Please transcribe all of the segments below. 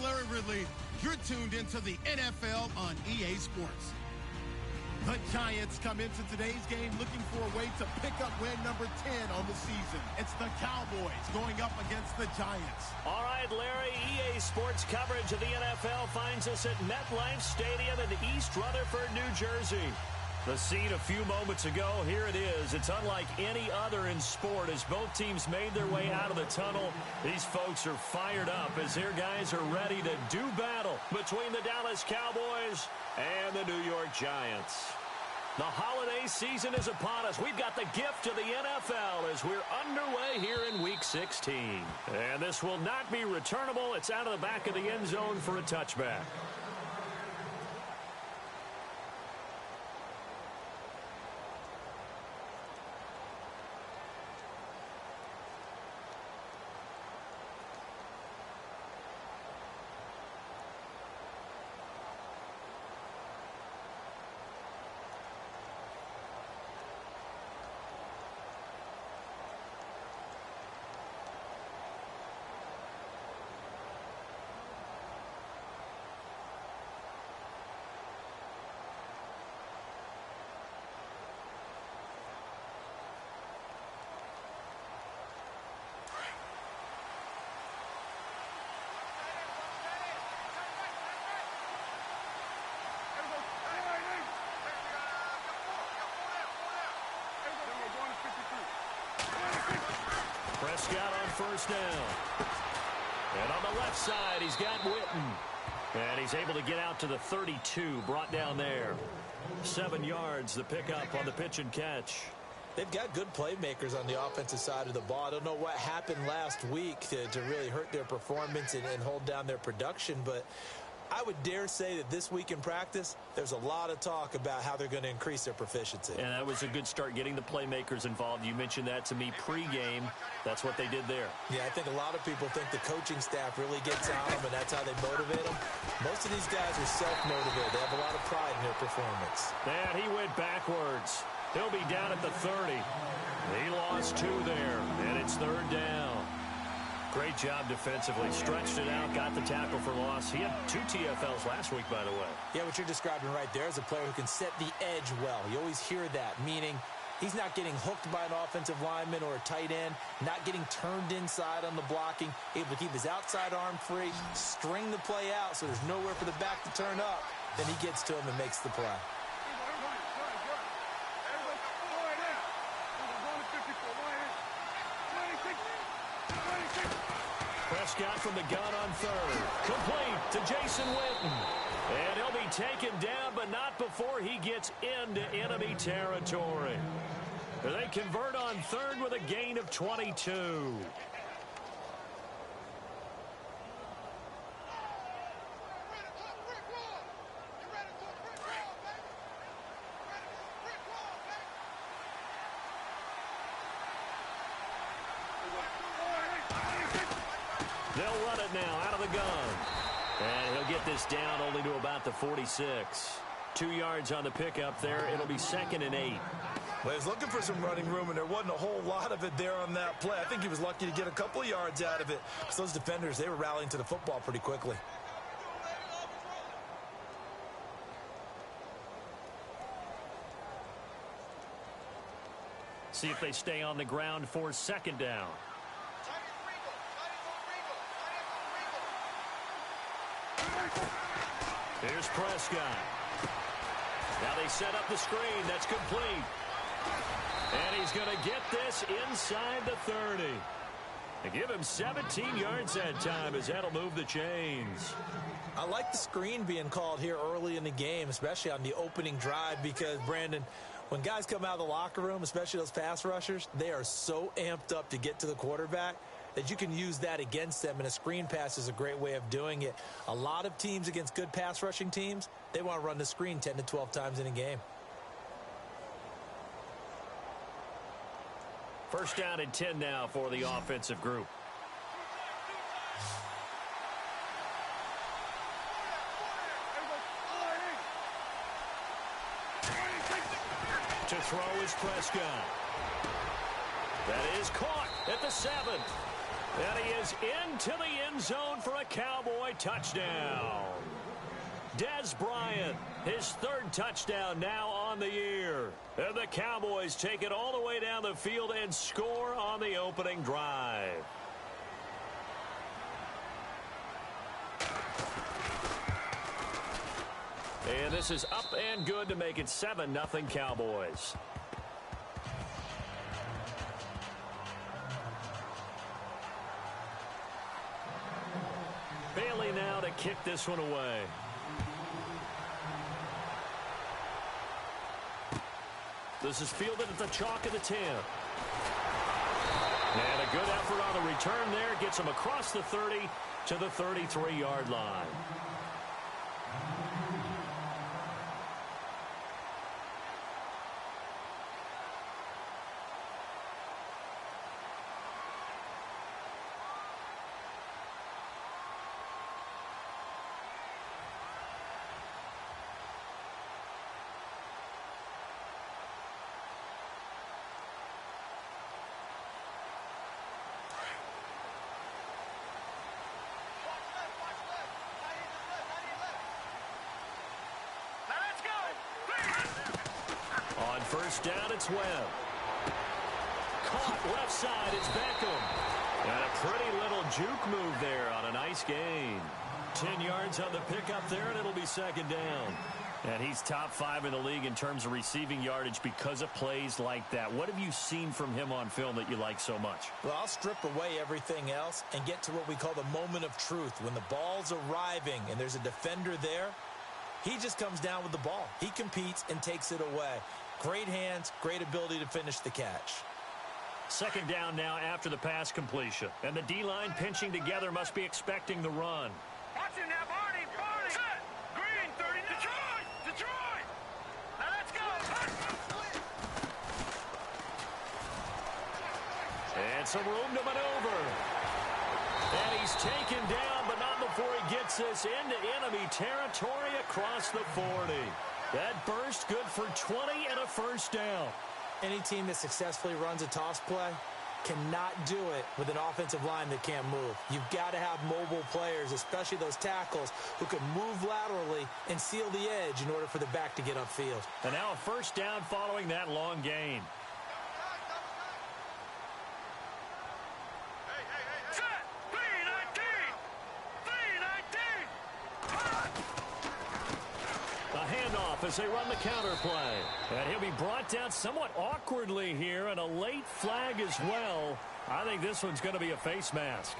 I'm Larry Ridley. You're tuned into the NFL on EA Sports. The Giants come into today's game looking for a way to pick up win number 10 on the season. It's the Cowboys going up against the Giants. All right, Larry, EA Sports coverage of the NFL finds us at MetLife Stadium in East Rutherford, New Jersey. The scene a few moments ago, here it is. It's unlike any other in sport as both teams made their way out of the tunnel. These folks are fired up as their guys are ready to do battle between the Dallas Cowboys and the New York Giants. The holiday season is upon us. We've got the gift of the NFL as we're underway here in Week 16. And this will not be returnable. It's out of the back of the end zone for a touchback. Prescott on first down. And on the left side, he's got Witten. And he's able to get out to the 32, brought down there. 7 yards, the pickup on the pitch and catch. They've got good playmakers on the offensive side of the ball. I don't know what happened last week to really hurt their performance and hold down their production, but I would dare say that this week in practice, there's a lot of talk about how they're going to increase their proficiency. And that was a good start, getting the playmakers involved. You mentioned that to me pregame. That's what they did there. Yeah, I think a lot of people think the coaching staff really gets on them, and that's how they motivate them. Most of these guys are self-motivated. They have a lot of pride in their performance. And he went backwards. He'll be down at the 30. He lost 2 there, and it's 3rd down. Great job defensively. Stretched it out, got the tackle for loss. He had 2 TFLs last week, by the way. Yeah, what you're describing right there is a player who can set the edge well. You always hear that, meaning he's not getting hooked by an offensive lineman or a tight end, not getting turned inside on the blocking, able to keep his outside arm free, string the play out so there's nowhere for the back to turn up. Then he gets to him and makes the play. Prescott from the gun on 3rd. Complete to Jason Witten. And he'll be taken down, but not before he gets into enemy territory. They convert on 3rd with a gain of 22. They'll run it now out of the gun. And he'll get this down only to about the 46. 2 yards on the pickup there. It'll be 2nd and 8. Well, he was looking for some running room, and there wasn't a whole lot of it there on that play. I think he was lucky to get a couple of yards out of it. Because those defenders, they were rallying to the football pretty quickly. See if they stay on the ground for 2nd down. Here's Prescott. Now they set up the screen. That's complete. And he's going to get this inside the 30. They give him 17 yards that time as that'll move the chains. I like the screen being called here early in the game, especially on the opening drive, because, Brandon, when guys come out of the locker room, especially those pass rushers, they are so amped up to get to the quarterback that you can use that against them, and a screen pass is a great way of doing it. A lot of teams against good pass rushing teams, they want to run the screen 10 to 12 times in a game. 1st down and 10 now for the offensive group. To throw is Prescott. That is caught at the 7. And he is into the end zone for a Cowboy touchdown. Dez Bryant, his third touchdown now on the year. And the Cowboys take it all the way down the field and score on the opening drive. And this is up and good to make it 7-0 Cowboys. Bailey now to kick this one away. This is fielded at the chalk of the 10. And a good effort on the return there. Gets him across the 30 to the 33-yard line. On first down, it's Webb. Caught left side, it's Beckham. And a pretty little juke move there on a nice gain. 10 yards on the pickup there, and it'll be second down. And he's top 5 in the league in terms of receiving yardage because of plays like that. What have you seen from him on film that you like so much? Well, I'll strip away everything else and get to what we call the moment of truth. When the ball's arriving and there's a defender there, he just comes down with the ball. He competes and takes it away. Great hands, great ability to finish the catch. Second down now after the pass completion. And the D-line pinching together must be expecting the run. Watch him now, Barney. Set. Green, 30. Detroit. Now let's go. And some room to maneuver. And he's taken down, but not before he gets this into enemy territory across the 40. That burst good for 20 and a first down. Any team that successfully runs a toss play cannot do it with an offensive line that can't move. You've got to have mobile players, especially those tackles, who can move laterally and seal the edge in order for the back to get upfield. And now a first down following that long gain. As they run the counter play. And he'll be brought down somewhat awkwardly here, and a late flag as well. I think this one's going to be a face mask.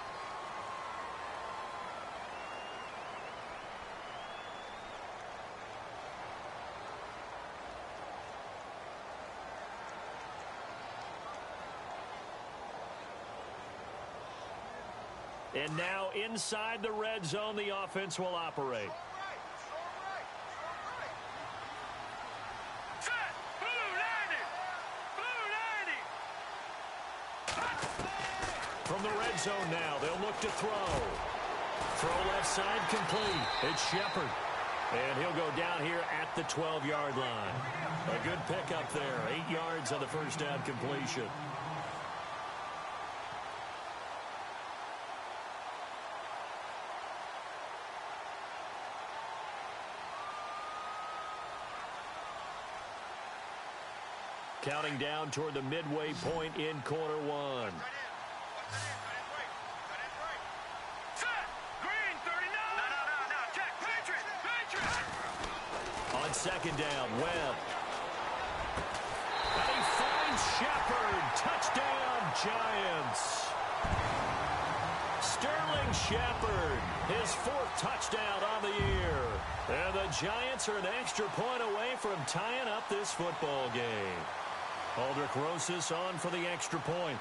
And now inside the red zone, the offense will operate. From the red zone now, they'll look to throw. Throw left side complete. It's Shepard. And he'll go down here at the 12-yard line. A good pickup there. 8 yards on the first down completion. Counting down toward the midway point in quarter one. On second down, Webb. And he finds Shepard. Touchdown, Giants. Sterling Shepard, his 4th touchdown on the year. And the Giants are an extra point away from tying up this football game. Aldrich Rosas on for the extra point.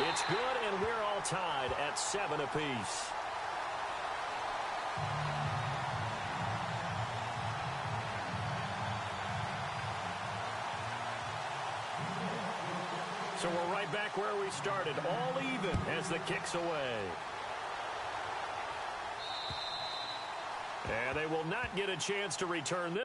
It's good, and we're all tied at 7 apiece. So we're right back where we started, all even as the kick's away. And they will not get a chance to return this.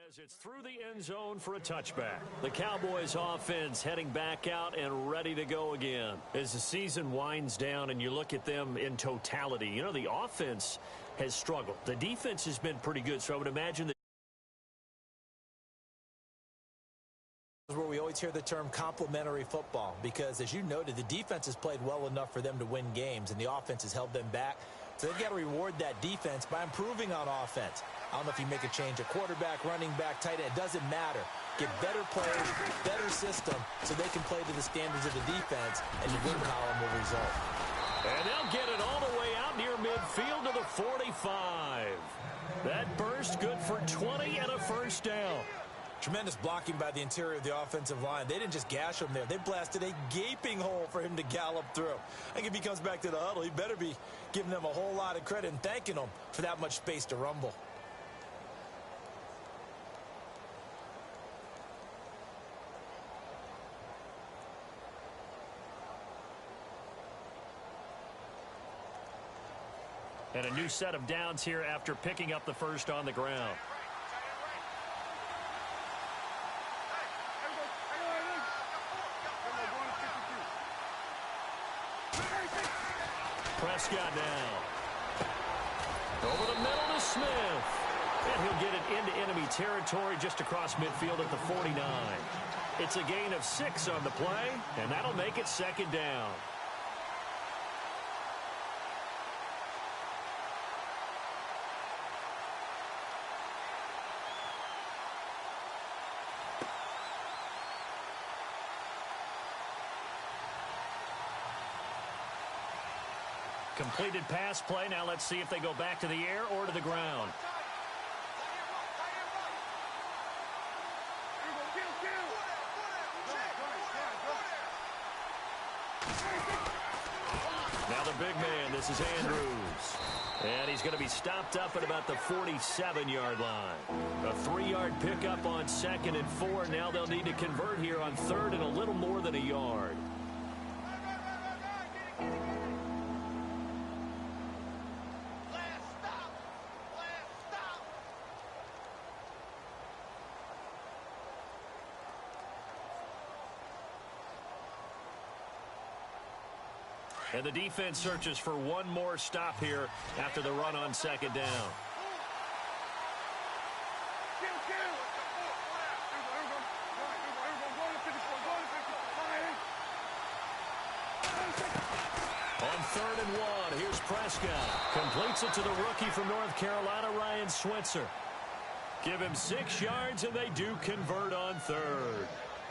As it's through the end zone for a touchback. The Cowboys offense heading back out and ready to go again. As the season winds down and you look at them in totality, you know, the offense has struggled. The defense has been pretty good, so I would imagine that where we always hear the term complementary football, because as you noted, the defense has played well enough for them to win games, and the offense has held them back. So they've got to reward that defense by improving on offense. I don't know if you make a change at quarterback, running back, tight end. It doesn't matter. Get better players, better system, so they can play to the standards of the defense, and your win column will result. And they'll get it all the way out near midfield to the 45. That burst good for 20 and a first down. Tremendous blocking by the interior of the offensive line. They didn't just gash him there. They blasted a gaping hole for him to gallop through. I think if he comes back to the huddle, he better be giving them a whole lot of credit and thanking them for that much space to rumble. And a new set of downs here after picking up the first on the ground. Prescott now. Over the middle to Smith. And he'll get it into enemy territory just across midfield at the 49. It's a gain of 6 on the play, and that'll make it second down. Completed pass play. Now let's see if they go back to the air or to the ground. Now the big man, this is Andrews. And he's going to be stopped up at about the 47-yard line. A 3-yard pickup on 2nd and 4. Now they'll need to convert here on 3rd and a little more than a yard. And the defense searches for one more stop here after the run on 2nd down. On 3rd and 1, here's Prescott. Completes it to the rookie from North Carolina, Ryan Switzer. Give him 6 yards, and they do convert on 3rd.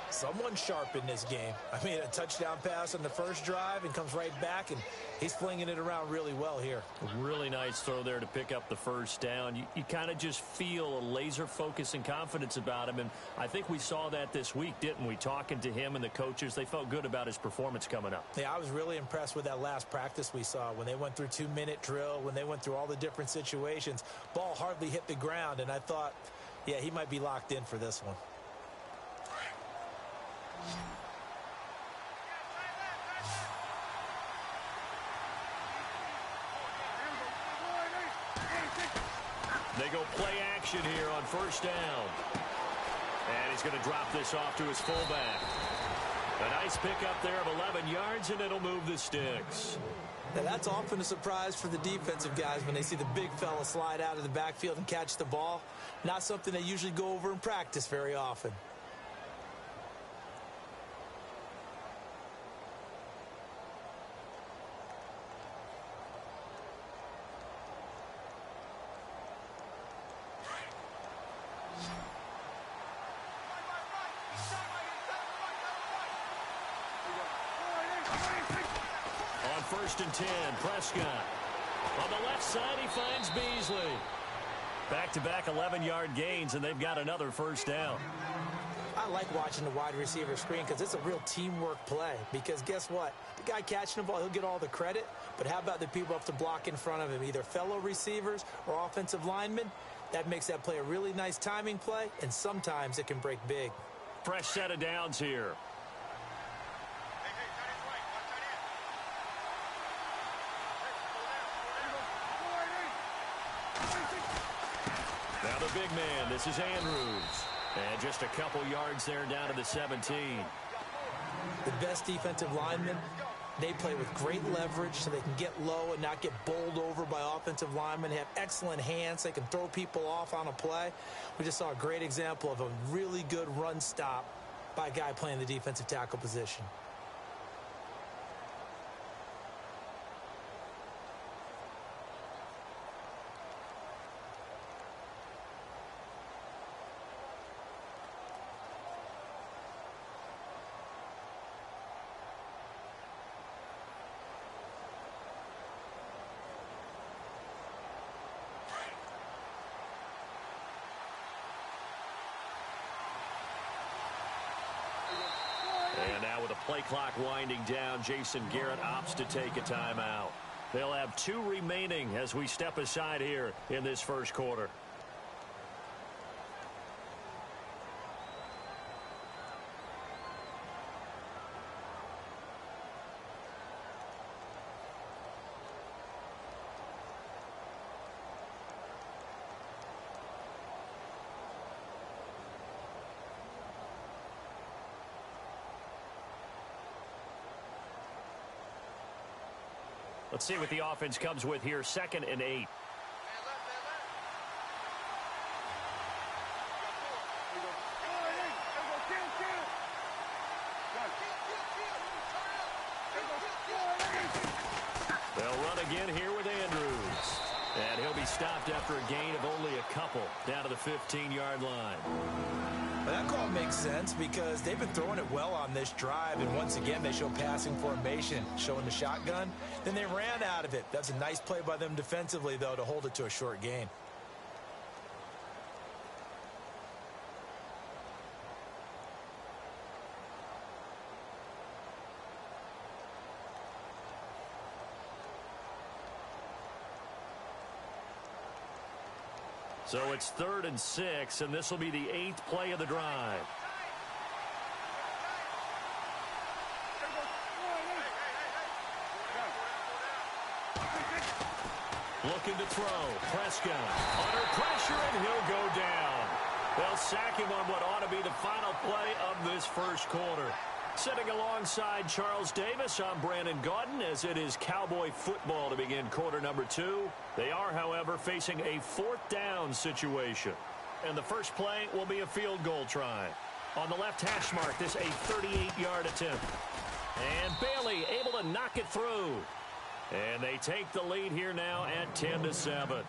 Someone sharp in this game. I mean, a touchdown pass on the first drive and comes right back, and he's flinging it around really well here. A really nice throw there to pick up the first down. You kind of just feel a laser focus and confidence about him, and I think we saw that this week, didn't we? Talking to him and the coaches, they felt good about his performance coming up. Yeah, I was really impressed with that last practice we saw when they went through 2-minute drill, when they went through all the different situations. Ball hardly hit the ground, and I thought, yeah, he might be locked in for this one. They go play action here on 1st down. And he's going to drop this off to his fullback. A nice pickup there of 11 yards, and it'll move the sticks. Now, that's often a surprise for the defensive guys when they see the big fella slide out of the backfield and catch the ball. Not something they usually go over in practice very often. On 1st and 10, Prescott. On the left side, he finds Beasley. Back-to-back 11-yard gains, and they've got another 1st down. I like watching the wide receiver screen because it's a real teamwork play. Because guess what? The guy catching the ball, he'll get all the credit. But how about the people up to block in front of him, either fellow receivers or offensive linemen? That makes that play a really nice timing play, and sometimes it can break big. Fresh set of downs here. Now the big man. This is Andrews. And just a couple yards there down to the 17. The best defensive linemen, they play with great leverage so they can get low and not get bowled over by offensive linemen. They have excellent hands. They can throw people off on a play. We just saw a great example of a really good run stop by a guy playing the defensive tackle position. And now with the play clock winding down, Jason Garrett opts to take a timeout. They'll have 2 remaining as we step aside here in this first quarter. Let's see what the offense comes with here. 2nd and 8. They'll run again here with Andrews. And he'll be stopped after a gain of only a couple down to the 15-yard line. Well, that call makes sense because they've been throwing it well on this drive, and once again they show passing formation, showing the shotgun. Then they ran out of it. That's a nice play by them defensively, though, to hold it to a short gain. So it's 3rd and 6, and this will be the 8th play of the drive. Looking to throw. Prescott under pressure, and he'll go down. They'll sack him on what ought to be the final play of this first quarter. Sitting alongside Charles Davis, I'm Brandon Gaudin as it is Cowboy football to begin quarter number 2. They are, however, facing a 4th down situation. And the first play will be a field goal try. On the left hash mark, this a 38-yard attempt. And Bailey able to knock it through. And they take the lead here now at 10-7.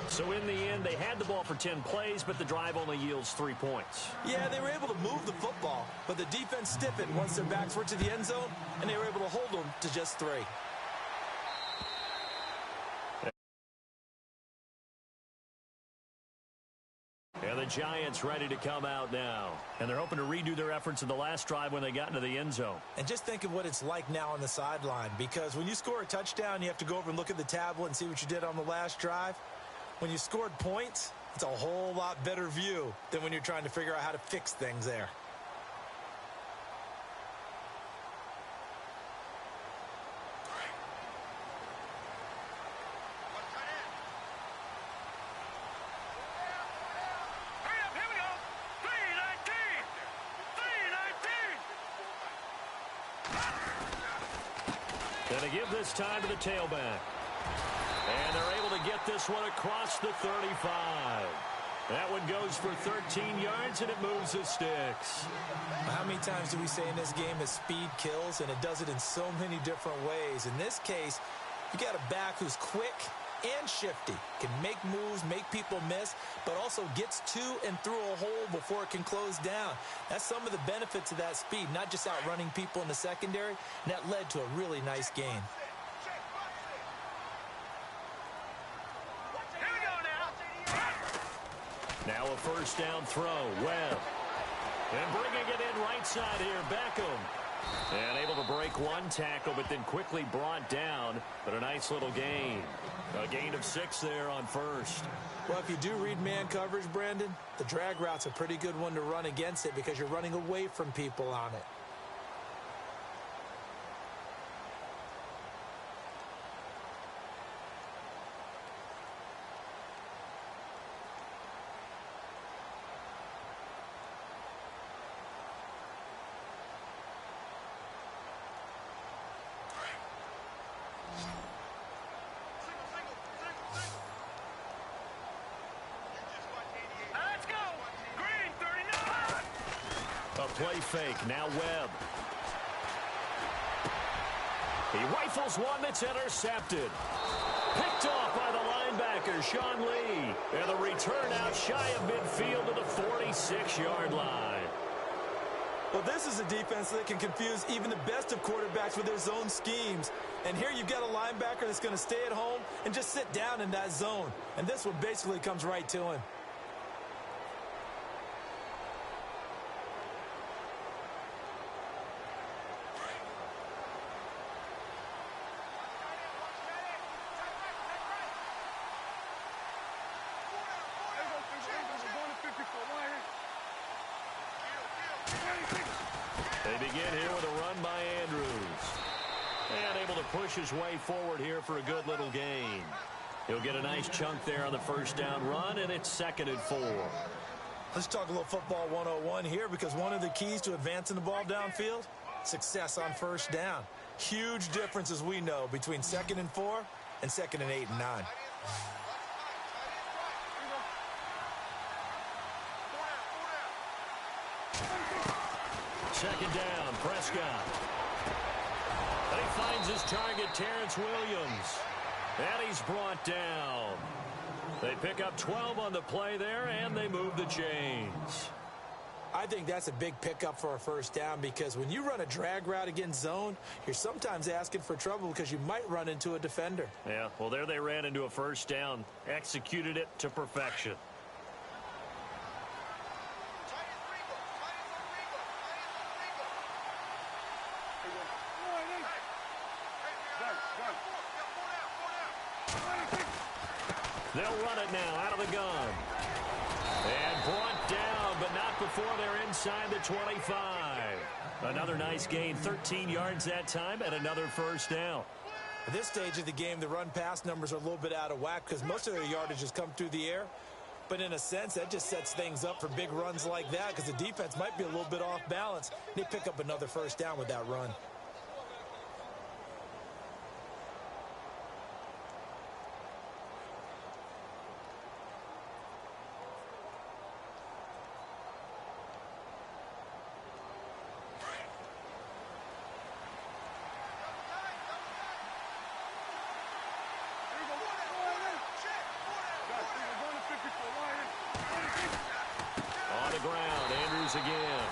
So in the end, they had the ball for 10 plays, but the drive only yields 3 points. Yeah, they were able to move the football, but the defense stiffened once their backs were to the end zone, and they were able to hold them to just 3. And the Giants ready to come out now. And they're hoping to redo their efforts in the last drive when they got into the end zone. And just think of what it's like now on the sideline, because when you score a touchdown, you have to go over and look at the tablet and see what you did on the last drive. When you scored points, it's a whole lot better view than when you're trying to figure out how to fix things there. Gonna give this time to the tailback. And they're able to get this one across the 35. That one goes for 13 yards, and it moves the sticks. How many times do we say in this game that speed kills, and it does it in so many different ways? In this case, you got a back who's quick and shifty, can make moves, make people miss, but also gets to and through a hole before it can close down. That's some of the benefits of that speed, not just outrunning people in the secondary, and that led to a really nice gain. Now a first down throw. Webb. And bringing it in right side here, Beckham. And able to break one tackle, but then quickly brought down. But a nice little gain. A gain of 6 there on first. Well, if you do read man coverage, Brandon, the drag route's a pretty good one to run against it because you're running away from people on it. play fake. Now Webb. He rifles one that's intercepted. Picked off by the linebacker, Sean Lee. And the return out shy of midfield to the 46-yard line. Well, this is a defense that can confuse even the best of quarterbacks with their zone schemes. And here you've got a linebacker that's going to stay at home and just sit down in that zone. And this one basically comes right to him. They begin here with a run by Andrews. And able to push his way forward here for a good little gain. He'll get a nice chunk there on the first down run, and it's 2nd and 4. Let's talk a little football 101 here, because one of the keys to advancing the ball downfield, success on first down. Huge difference, as we know, between 2nd and 4 and 2nd and 8 and 9. Second down, Prescott. And he finds his target, Terrence Williams. And he's brought down. They pick up 12 on the play there, and they move the chains. I think that's a big pickup for a first down, because when you run a drag route against zone, you're sometimes asking for trouble because you might run into a defender. Yeah, well, there they ran into a first down. Executed it to perfection. They'll run it now out of the gun. And brought down, but not before they're inside the 25. Another nice gain, 13 yards that time, and another first down. At this stage of the game, the run-pass numbers are a little bit out of whack because most of their yardage has come through the air. But in a sense, that just sets things up for big runs like that, because the defense might be a little bit off balance. They pick up another first down with that run. Ground, Andrews again.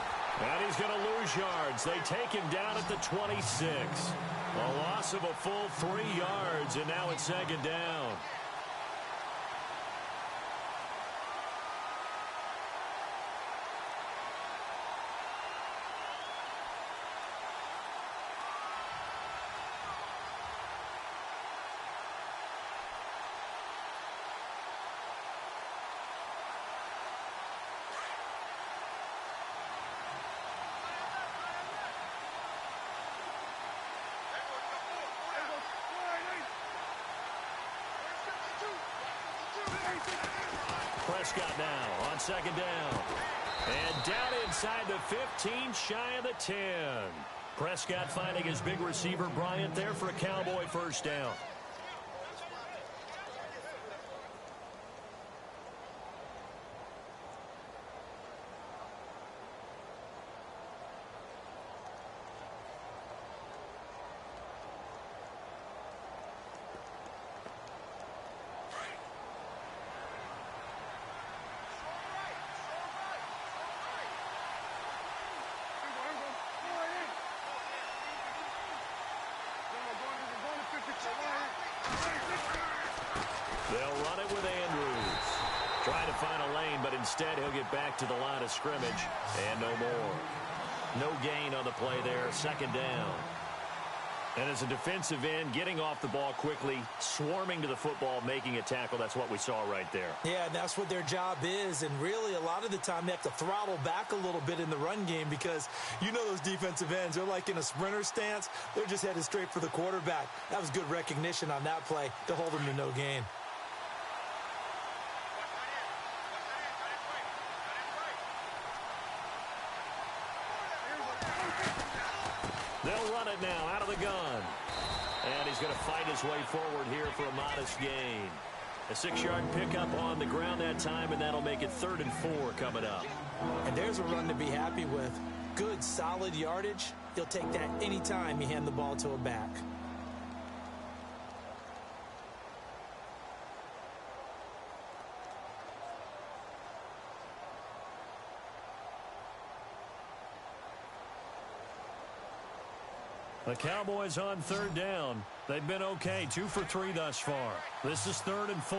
And he's going to lose yards. They take him down at the 26. A loss of a full 3 yards, and now it's 2nd down. Prescott now on 2nd down. And down inside the 15, shy of the 10. Prescott finding his big receiver, Bryant, there for a Cowboy first down. They'll run it with Andrews. Trying to find a lane, but instead he'll get back to the line of scrimmage. And no more. No gain on the play there. 2nd down. And as a defensive end, getting off the ball quickly, swarming to the football, making a tackle, that's what we saw right there. Yeah, and that's what their job is. And really, a lot of the time, they have to throttle back a little bit in the run game, because you know those defensive ends, they're like in a sprinter stance. They're just headed straight for the quarterback. That was good recognition on that play to hold them to no gain. They'll run it now out of the gun. And he's going to fight his way forward here for a modest gain. A 6-yard pickup on the ground that time, and that'll make it 3rd and 4 coming up. And there's a run to be happy with. good, solid yardage, you'll take that anytime you hand the ball to a back. The Cowboys on third down. They've been okay, 2 for 3 thus far. This is 3rd and 4.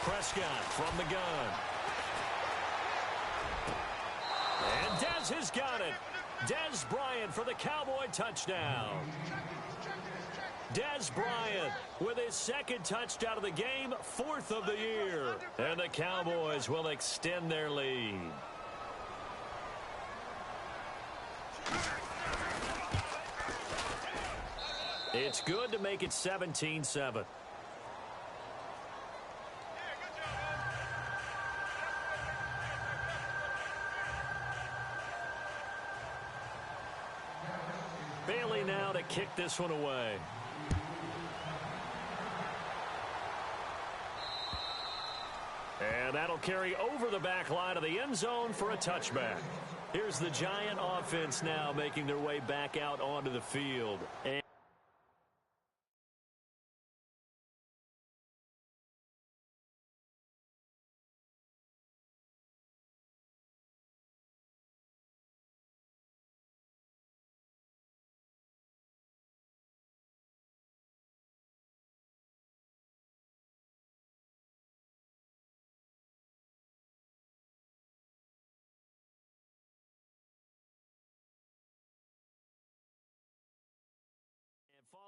Prescott from the gun. And Dez has got it. Dez Bryant for the Cowboy touchdown. Dez Bryant with his 2nd touchdown of the game, 4th of the year. And the Cowboys will extend their lead. It's good to make it 17-7. Bailey now to kick this one away. And that'll carry over the back line of the end zone for a touchback. Here's the Giant offense now making their way back out onto the field. And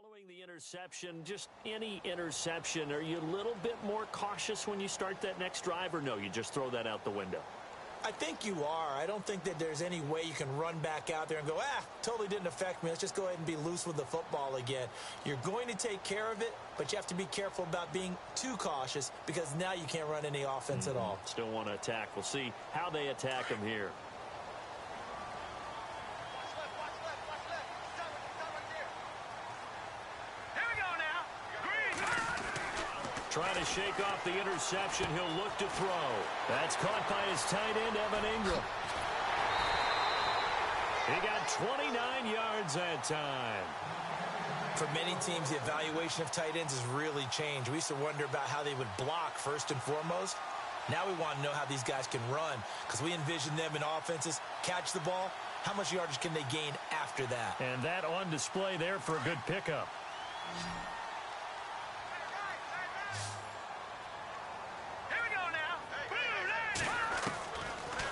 following the interception, just any interception, are you a little bit more cautious when you start that next drive, or no, you just throw that out the window? I think you are. I don't think that there's any way you can run back out there and go, totally didn't affect me. Let's just go ahead and be loose with the football again. You're going to take care of it, but you have to be careful about being too cautious because now you can't run any offense at all. Still want to attack. We'll see how they attack him here. Trying to shake off the interception. He'll look to throw. That's caught by his tight end, Evan Ingram. He got 29 yards that time. For many teams, the evaluation of tight ends has really changed. We used to wonder about how they would block first and foremost. Now we want to know how these guys can run because we envision them in offenses, catch the ball. How much yardage can they gain after that? And that on display there for a good pickup.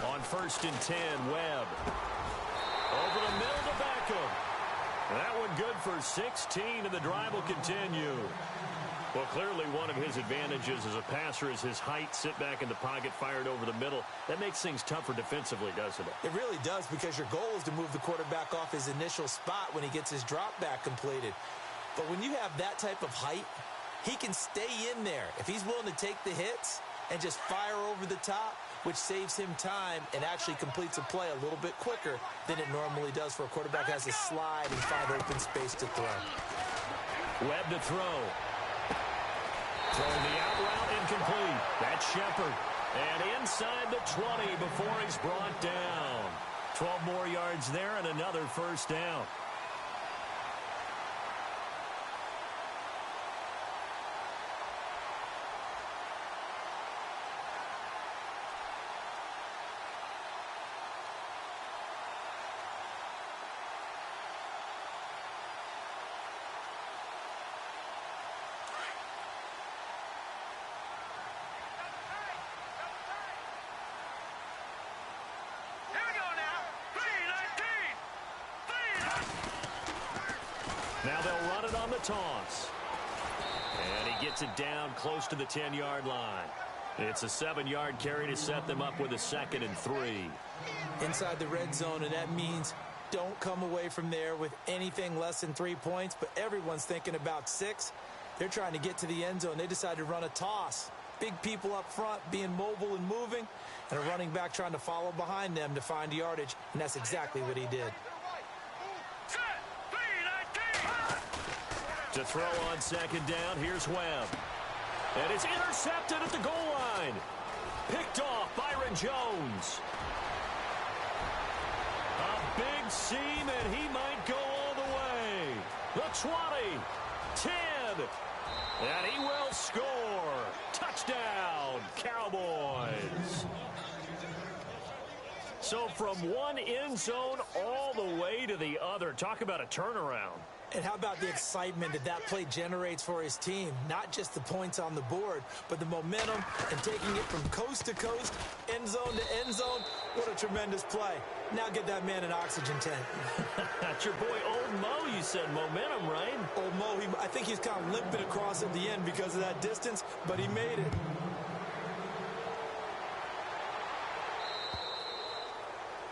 On 1st and 10, Webb. Over the middle to Beckham. That one good for 16, and the drive will continue. Well, clearly one of his advantages as a passer is his height. Sit back in the pocket, fired over the middle. That makes things tougher defensively, doesn't it? It really does, because your goal is to move the quarterback off his initial spot when he gets his drop back completed. But when you have that type of height, he can stay in there. If he's willing to take the hits and just fire over the top, which saves him time and actually completes a play a little bit quicker than it normally does for a quarterback who has to slide and find open space to throw. Webb to throw. Throwing the out route, incomplete. That's Shepard. And inside the 20 before he's brought down. 12 more yards there and another first down. Now they'll run it on the toss. And he gets it down close to the 10-yard line. It's a 7-yard carry to set them up with a 2nd and 3. Inside the red zone, and that means don't come away from there with anything less than 3 points, but everyone's thinking about 6. They're trying to get to the end zone. They decide to run a toss. Big people up front being mobile and moving, and a running back trying to follow behind them to find yardage, and that's exactly what he did. To throw on second down, here's Webb. And it's intercepted at the goal line. Picked off Byron Jones. A big seam, and he might go all the way. The 20, 10, and he will score. Touchdown, Cowboys. So from one end zone all the way to the other. Talk about a turnaround. And how about the excitement that play generates for his team? Not just the points on the board, but the momentum and taking it from coast to coast, end zone to end zone. What a tremendous play. Now get that man an oxygen tank. That's your boy Old Mo, you said. Momentum, right? Old Mo, I think he's kind of limping across at the end because of that distance, but he made it.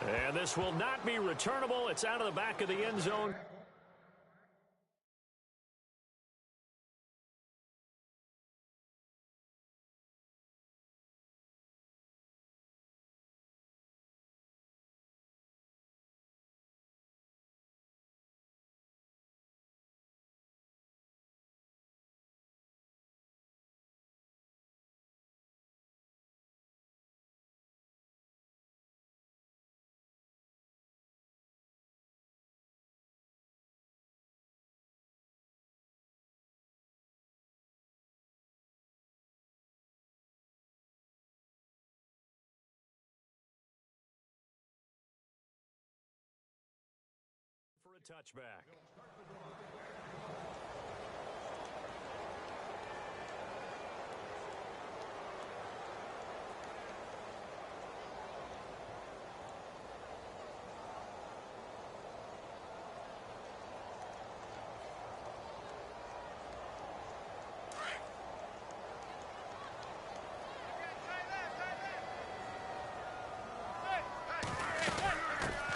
And this will not be returnable. It's out of the back of the end zone. For a touchback.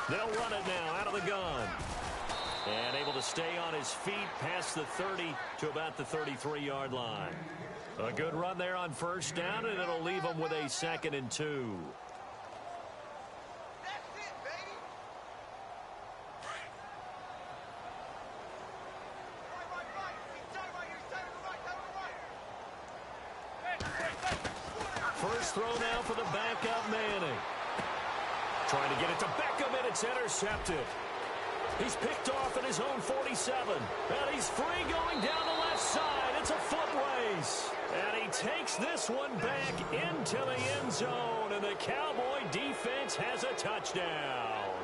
They'll run it now out of the gun. And able to stay on his feet past the 30 to about the 33-yard line. A good run there on first down, and it'll leave him with a 2nd and 2. That's it, baby. First throw now for the backup Manning. Trying to get it to Beckham, and it's intercepted. He's picked off at his own 47. And he's free going down the left side. It's a foot race. And he takes this one back into the end zone. And the Cowboy defense has a touchdown.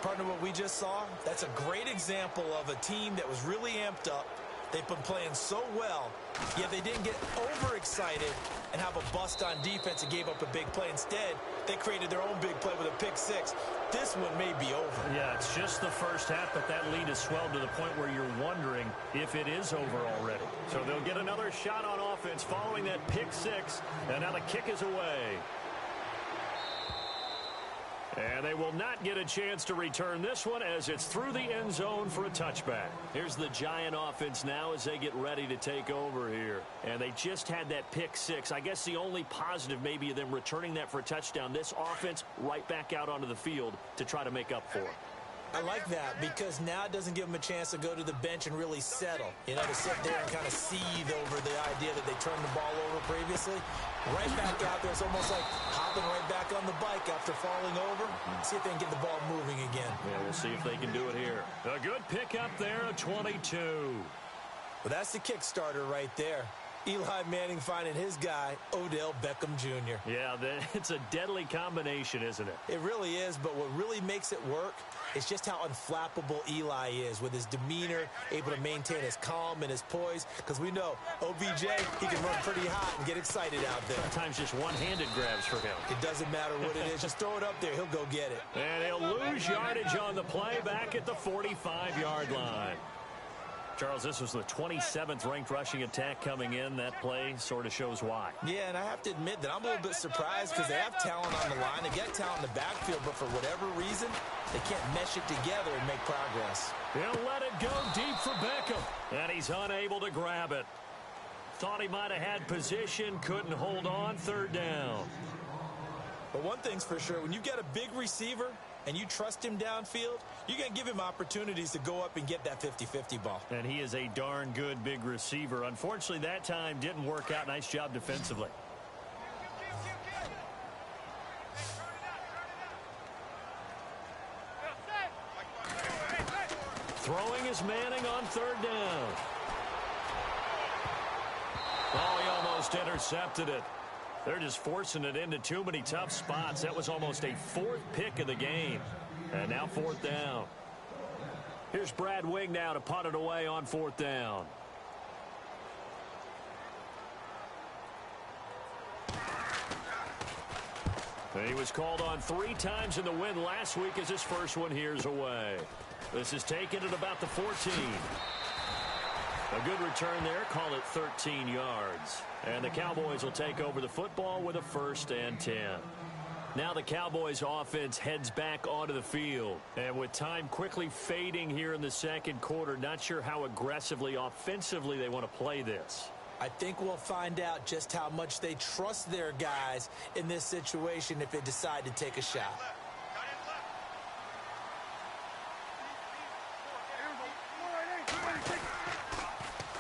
Partner, what we just saw, that's a great example of a team that was really amped up. They've been playing so well, yet they didn't get overexcited and have a bust on defense and gave up a big play. Instead, they created their own big play with a pick six. This one may be over. Yeah, it's just the first half, but that lead has swelled to the point where you're wondering if it is over already. So they'll get another shot on offense following that pick six, and now the kick is away. And they will not get a chance to return this one as it's through the end zone for a touchback. Here's the Giant offense now as they get ready to take over here. And they just had that pick six. I guess the only positive maybe of them returning that for a touchdown. This offense right back out onto the field to try to make up for it. I like that because now it doesn't give them a chance to go to the bench and really settle. You know, to sit there and kind of seethe over the idea that they turned the ball over previously. Right back out there. It's almost like hopping right back on the bike after falling over. See if they can get the ball moving again. Yeah, we'll see if they can do it here. A good pickup there, a 22. Well, that's the Kickstarter right there. Eli Manning finding his guy, Odell Beckham Jr. Yeah, it's a deadly combination, isn't it? It really is, but what really makes it work is just how unflappable Eli is with his demeanor, able to maintain his calm and his poise, because we know OBJ, he can run pretty hot and get excited out there. Sometimes just one-handed grabs for him. It doesn't matter what it is. Just throw it up there. He'll go get it. And he'll lose yardage on the play back at the 45-yard line. Charles, this was the 27th ranked rushing attack coming in. That play sort of shows why. Yeah, and I have to admit that I'm a little bit surprised because they have talent on the line. They get talent in the backfield, but for whatever reason, they can't mesh it together and make progress. He'll let it go deep for Beckham, and he's unable to grab it. Thought he might have had position, couldn't hold on, third down. But one thing's for sure, when you get a big receiver and you trust him downfield, you're going to give him opportunities to go up and get that 50-50 ball. And he is a darn good big receiver. Unfortunately, that time didn't work out. Nice job defensively. Throwing is Manning on third down. Oh, he almost intercepted it. They're just forcing it into too many tough spots. That was almost a fourth pick of the game. And now fourth down. Here's Brad Wing now to punt it away on fourth down. And he was called on 3 times in the win last week as his first one here's away. This is taken at about the 14. A good return there. Call it 13 yards. And the Cowboys will take over the football with a 1st and 10. Now the Cowboys offense heads back onto the field. And with time quickly fading here in the second quarter, not sure how aggressively, offensively they want to play this. I think we'll find out just how much they trust their guys in this situation if they decide to take a shot.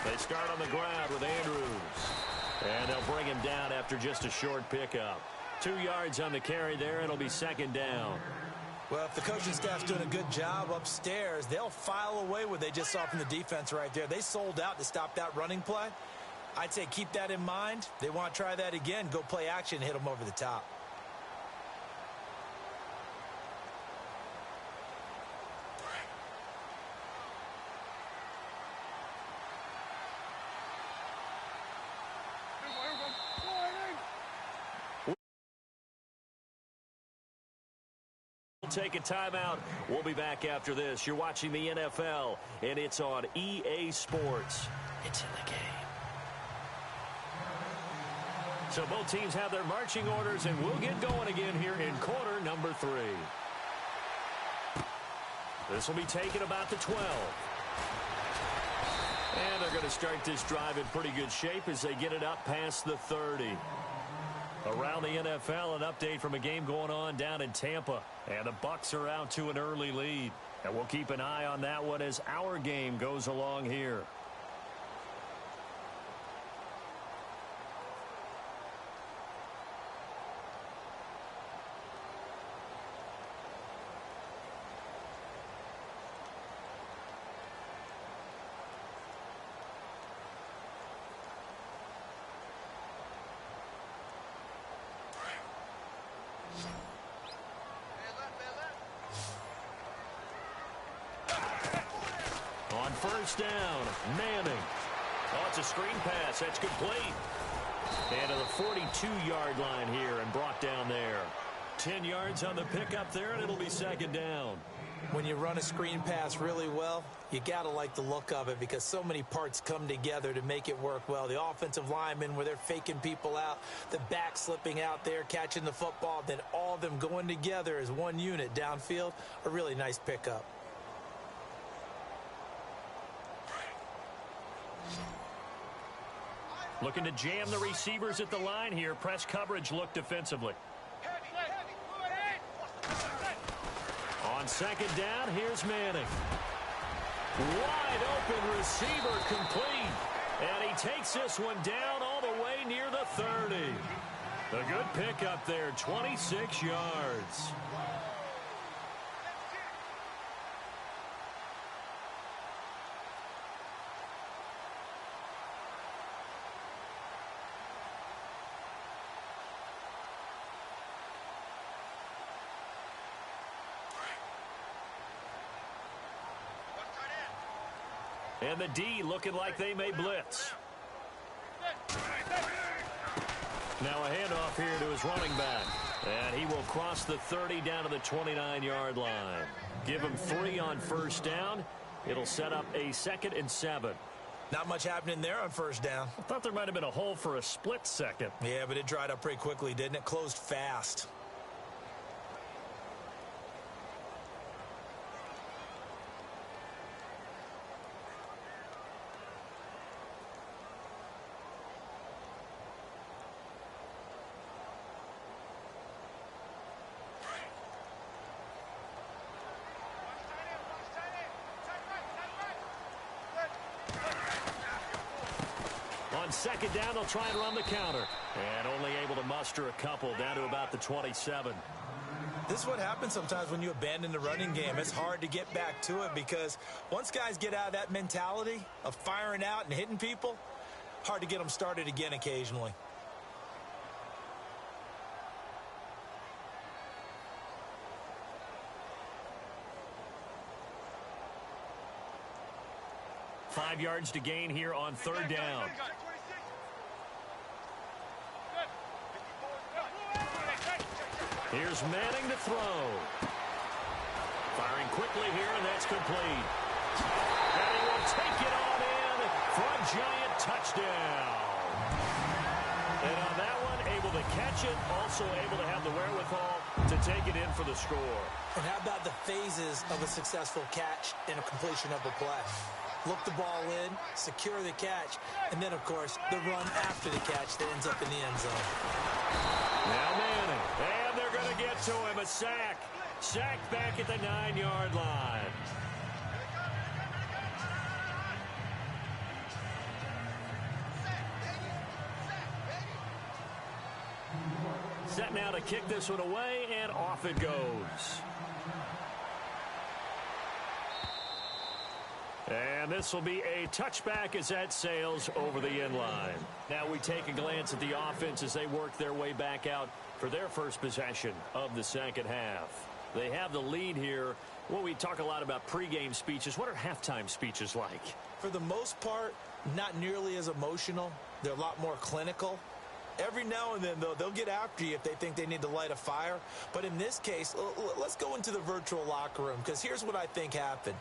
They start on the ground with Andrews. And they'll bring him down after just a short pickup. 2 yards on the carry there. It'll be second down. Well, if the coaching staff's doing a good job upstairs, they'll file away what they just saw from the defense right there. They sold out to stop that running play. I'd say keep that in mind. They want to try that again. Go play action, hit them over the top. We'll take a timeout. We'll be back after this. You're watching the NFL, and it's on EA Sports. It's in the game. So both teams have their marching orders, and we'll get going again here in quarter number 3. This will be taken about the 12. And they're going to start this drive in pretty good shape as they get it up past the 30. Around the NFL, an update from a game going on down in Tampa. And the Bucs are out to an early lead. And we'll keep an eye on that one as our game goes along here. On first down, Manning. Oh, it's a screen pass. That's complete. And to the 42-yard line here and brought down there. 10 yards on the pickup there, and it'll be second down. When you run a screen pass really well, you got to like the look of it because so many parts come together to make it work well. The offensive linemen, where they're faking people out, the back slipping out there, catching the football, then all of them going together as one unit downfield, a really nice pickup. Looking to jam the receivers at the line here. Press coverage look defensively. On second down, here's Manning. Wide open receiver complete. And he takes this one down all the way near the 30. A good pickup there, 26 yards. And the D looking like they may blitz. Now a handoff here to his running back. And he will cross the 30 down to the 29-yard line. Give him 3 on first down. It'll set up a 2nd and 7. Not much happening there on first down. I thought there might have been a hole for a split second. Yeah, but it dried up pretty quickly, didn't it? Closed fast. second down, they'll try and run the counter. And only able to muster a couple down to about the 27. This is what happens sometimes when you abandon the running game. It's hard to get back to it because once guys get out of that mentality of firing out and hitting people, hard to get them started again occasionally. Five yards to gain here on third down. Here's Manning to throw. Firing quickly here, and that's complete. And he will take it on in for a giant touchdown. And on that one, able to catch it, also able to have the wherewithal to take it in for the score. And how about the phases of a successful catch and a completion of a play? Look the ball in, secure the catch, and then, of course, the run after the catch that ends up in the end zone. Now Manning, and they're going to get to him. A sack. Sacked back at the 9-yard line. Set now to kick this one away, and off it goes. And this will be a touchback as that sails over the end line. Now we take a glance at the offense as they work their way back out for their first possession of the second half. They have the lead here. Well, we talk a lot about pregame speeches. What are halftime speeches like? For the most part, not nearly as emotional. They're a lot more clinical. Every now and then, though, they'll get after you if they think they need to light a fire. But in this case, let's go into the virtual locker room, because here's what I think happened.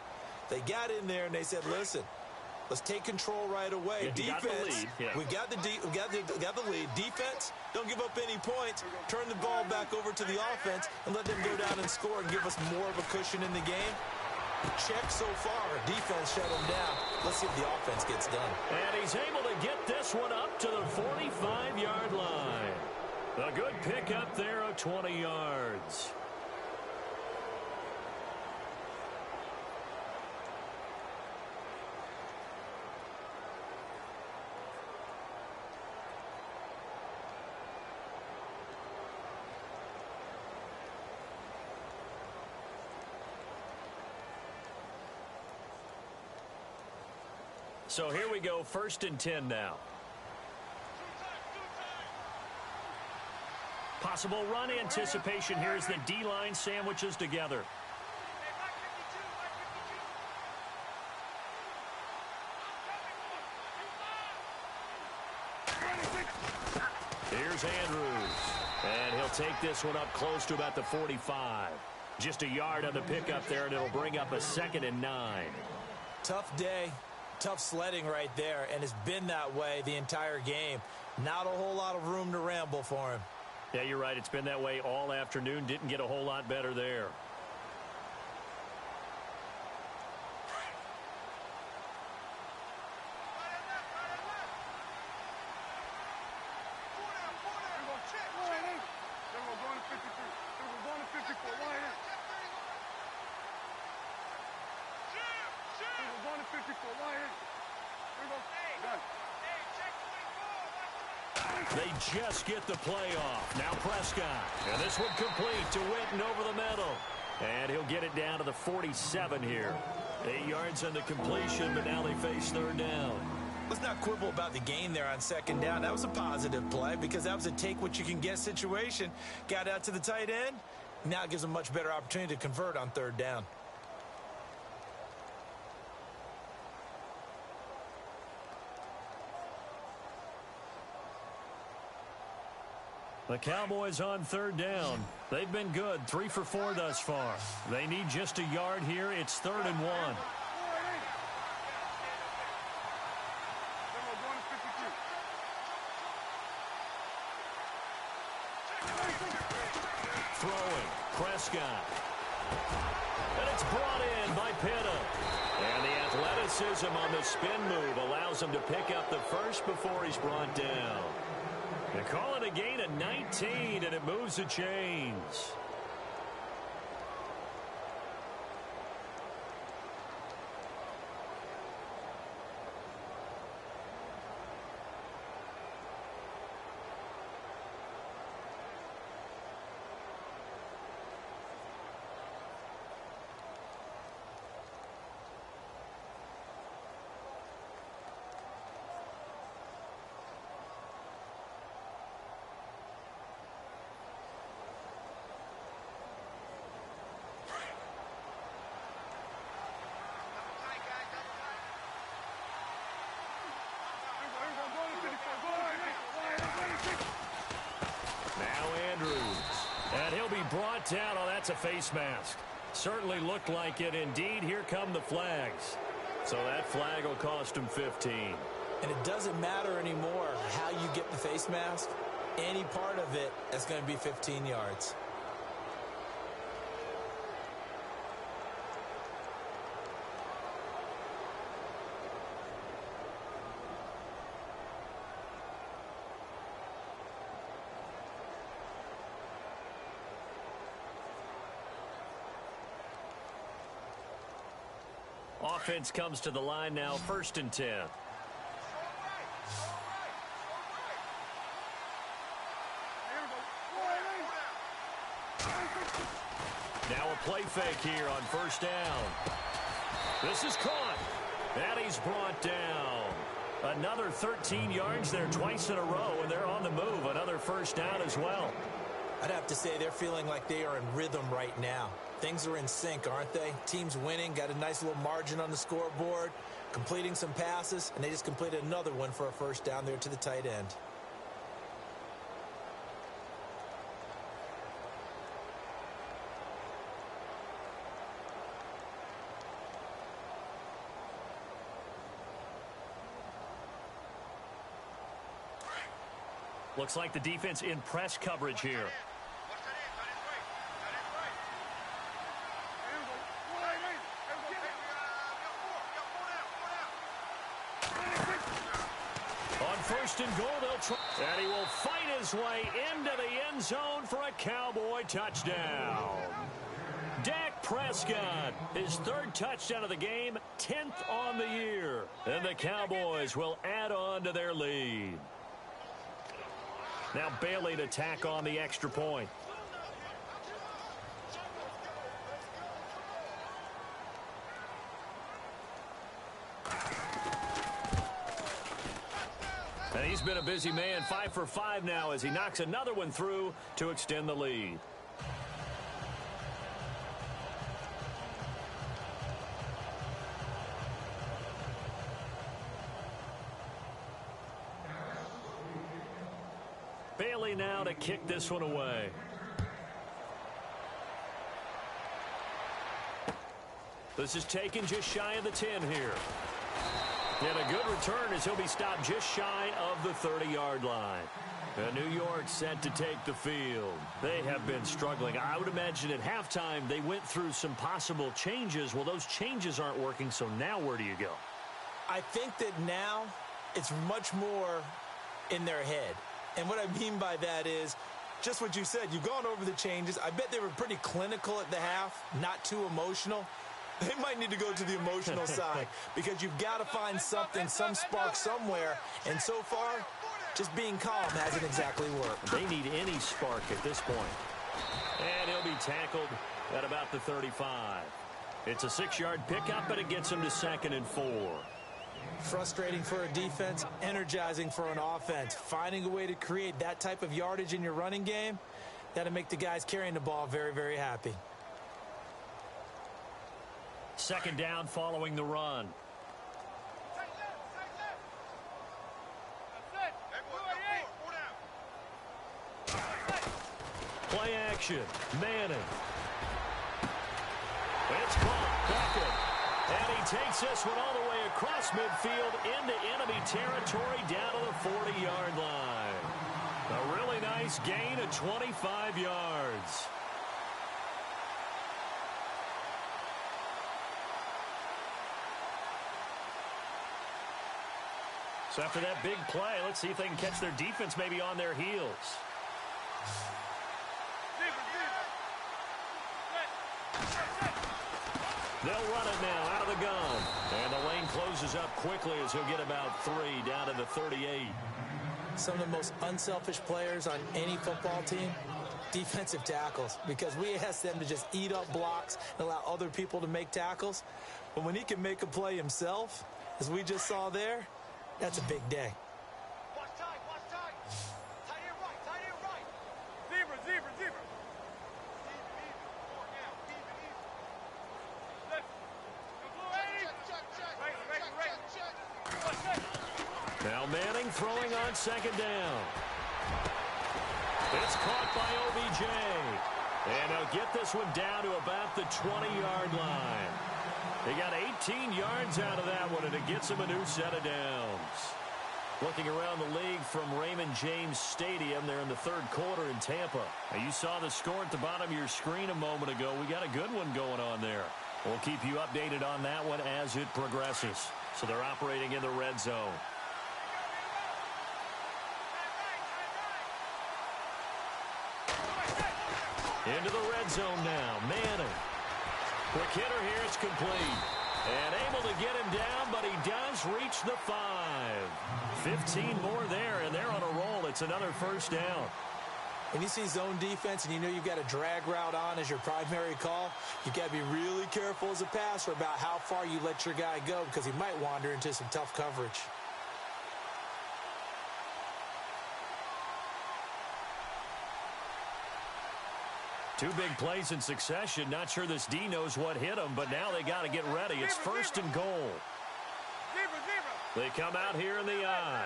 They got in there and they said, listen, let's take control right away. Yeah, defense, we got the lead. Defense, don't give up any points. Turn the ball back over to the offense and let them go down and score and give us more of a cushion in the game. Check so far. Defense shut them down. Let's see if the offense gets done. And he's able to get this one up to the 45-yard line. A good pickup there of 20 yards. So here we go, 1st and 10 now. Possible run anticipation here as the D-line sandwiches together. Here's Andrews. And he'll take this one up close to about the 45. Just a yard on the pickup there, and it'll bring up a 2nd and 9. Tough day. Tough sledding right there, and it's been that way the entire game. Not a whole lot of room to ramble for him. Yeah, you're right. It's been that way all afternoon. Didn't get a whole lot better there. They just get the play off. Now Prescott. And this one complete to Witten over the middle. And he'll get it down to the 47 here. 8 yards on the completion, but now they face 3rd down. Let's not quibble about the gain there on 2nd down. That was a positive play because that was a take-what-you-can-get situation. Got out to the tight end. Now it gives them a much better opportunity to convert on 3rd down. The Cowboys on 3rd down. They've been good, 3 for 4 thus far. They need just a yard here. It's 3rd and 1. Throwing, Prescott. And it's brought in by Pitta. And the athleticism on the spin move allows him to pick up the first before he's brought down. They call it a gain of 19, and it moves the chains. Now Andrews. And he'll be brought down. Oh, that's a face mask. Certainly looked like it. Indeed, here come the flags. So that flag will cost him 15. And it doesn't matter anymore how you get the face mask. Any part of it is going to be 15 yards. Offense comes to the line now, 1st and 10. Now a play fake here on 1st down. This is caught. And he's brought down. Another 13 yards there twice in a row, and they're on the move. Another 1st down as well. I'd have to say they're feeling like they are in rhythm right now. Things are in sync, aren't they? Team's winning, got a nice little margin on the scoreboard, completing some passes, and they just completed another one for a 1st down there to the tight end. Looks like the defense in press coverage here. On 1st and goal, they'll try. And he will fight his way into the end zone for a Cowboy touchdown. Dak Prescott, his 3rd touchdown of the game, 10th on the year. And the Cowboys will add on to their lead. Now Bailey to tack on the extra point. And he's been a busy man, 5 for 5 now as he knocks another one through to extend the lead. Bailey now to kick this one away. This is taken just shy of the 10 here. And a good return as he'll be stopped just shy of the 30-yard line. And New York set to take the field. They have been struggling. I would imagine at halftime they went through some possible changes. Well, those changes aren't working, so now where do you go? I think that now it's much more in their head. And what I mean by that is just what you said. You've gone over the changes. I bet they were pretty clinical at the half, not too emotional. They might need to go to the emotional side because you've got to find something, some spark somewhere. And so far, just being calm hasn't exactly worked. They need any spark at this point. And he'll be tackled at about the 35. It's a 6-yard pickup, but it gets him to 2nd and 4. Frustrating for a defense, energizing for an offense. Finding a way to create that type of yardage in your running game, that'll make the guys carrying the ball very, very happy. 2nd down following the run. Play action. Manning. It's caught. Beckett. And he takes this one all the way across midfield into enemy territory down to the 40-yard line. A really nice gain of 25 yards. So after that big play, let's see if they can catch their defense maybe on their heels. They'll run it now out of the gun. And the lane closes up quickly as he'll get about 3 down to the 38. Some of the most unselfish players on any football team, defensive tackles, because we ask them to just eat up blocks and allow other people to make tackles. But when he can make a play himself, as we just saw there, that's a big day. Watch tight, watch tight. Tight end right, tight end right. Zebra, zebra, zebra. Even. More now, even. Left. Check. Now Manning throwing on second down. It's caught by OBJ. And they'll get this one down to about the 20-yard line. They got 18 yards out of that one, and it gets them a new set of downs. Looking around the league from Raymond James Stadium, they're in the third quarter in Tampa. Now, you saw the score at the bottom of your screen a moment ago. We got a good one going on there. We'll keep you updated on that one as it progresses. So they're operating in the red zone. Into the red zone now. Manning. Quick hitter here. It's complete. And able to get him down, but he does reach the 5. 15 more there, and they're on a roll. It's another first down. When you see zone defense and you know you've got a drag route on as your primary call, you've got to be really careful as a passer about how far you let your guy go because he might wander into some tough coverage. Two big plays in succession. Not sure this D knows what hit him, but now they got to get ready. It's first and goal. They come out here in the I.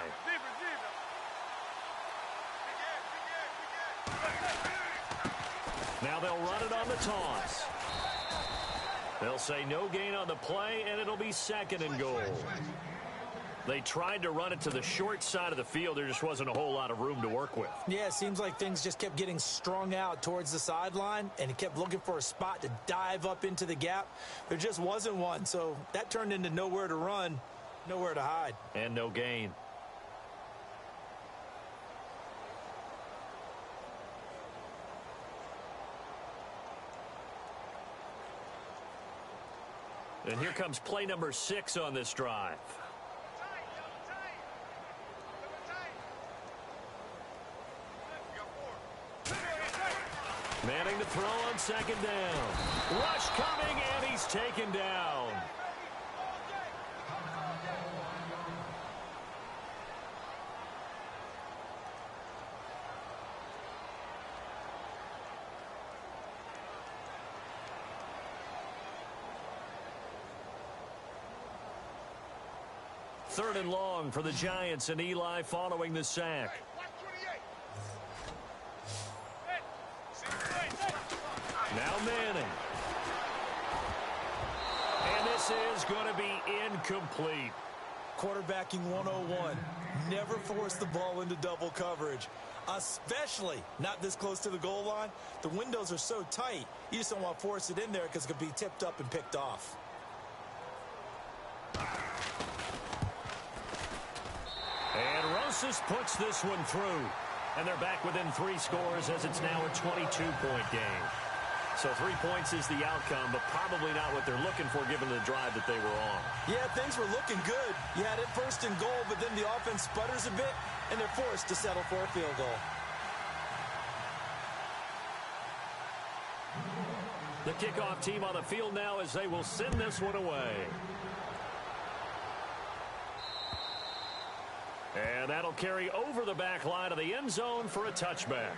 Now they'll run it on the toss. They'll say no gain on the play, and it'll be second and goal. They tried to run it to the short side of the field. There just wasn't a whole lot of room to work with. Yeah, it seems like things just kept getting strung out towards the sideline, and he kept looking for a spot to dive up into the gap. There just wasn't one, so that turned into nowhere to run, nowhere to hide. And no gain. And here comes play number 6 on this drive. Manning to throw on second down. Rush coming, and he's taken down. Third and long for the Giants, and Eli following the sack. Now Manning. And this is going to be incomplete. Quarterbacking 101. Never force the ball into double coverage, especially not this close to the goal line. The windows are so tight, you just don't want to force it in there because it could be tipped up and picked off. And Rosas puts this one through. And they're back within 3 scores as it's now a 22-point game. So 3 points is the outcome, but probably not what they're looking for given the drive that they were on. Yeah, things were looking good. You had it first and goal, but then the offense sputters a bit, and they're forced to settle for a field goal. The kickoff team on the field now as they will send this one away. And that'll carry over the back line of the end zone for a touchback.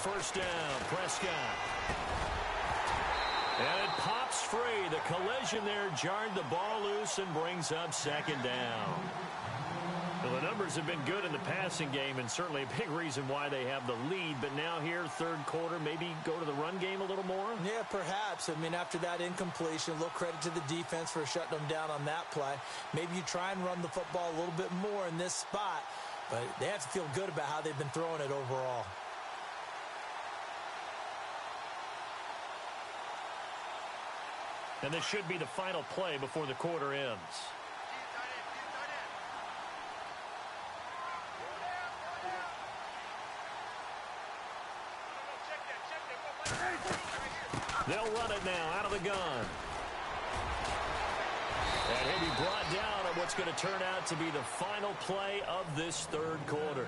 First down, Prescott. And it pops free. The collision there jarred the ball loose and brings up second down. Well, the numbers have been good in the passing game and certainly a big reason why they have the lead. But now here, third quarter, maybe go to the run game a little more? Yeah, perhaps. I mean, after that incompletion, a little credit to the defense for shutting them down on that play. Maybe you try and run the football a little bit more in this spot. But they have to feel good about how they've been throwing it overall. And this should be the final play before the quarter ends. They'll run it now out of the gun. And he'll be brought down on what's going to turn out to be the final play of this third quarter.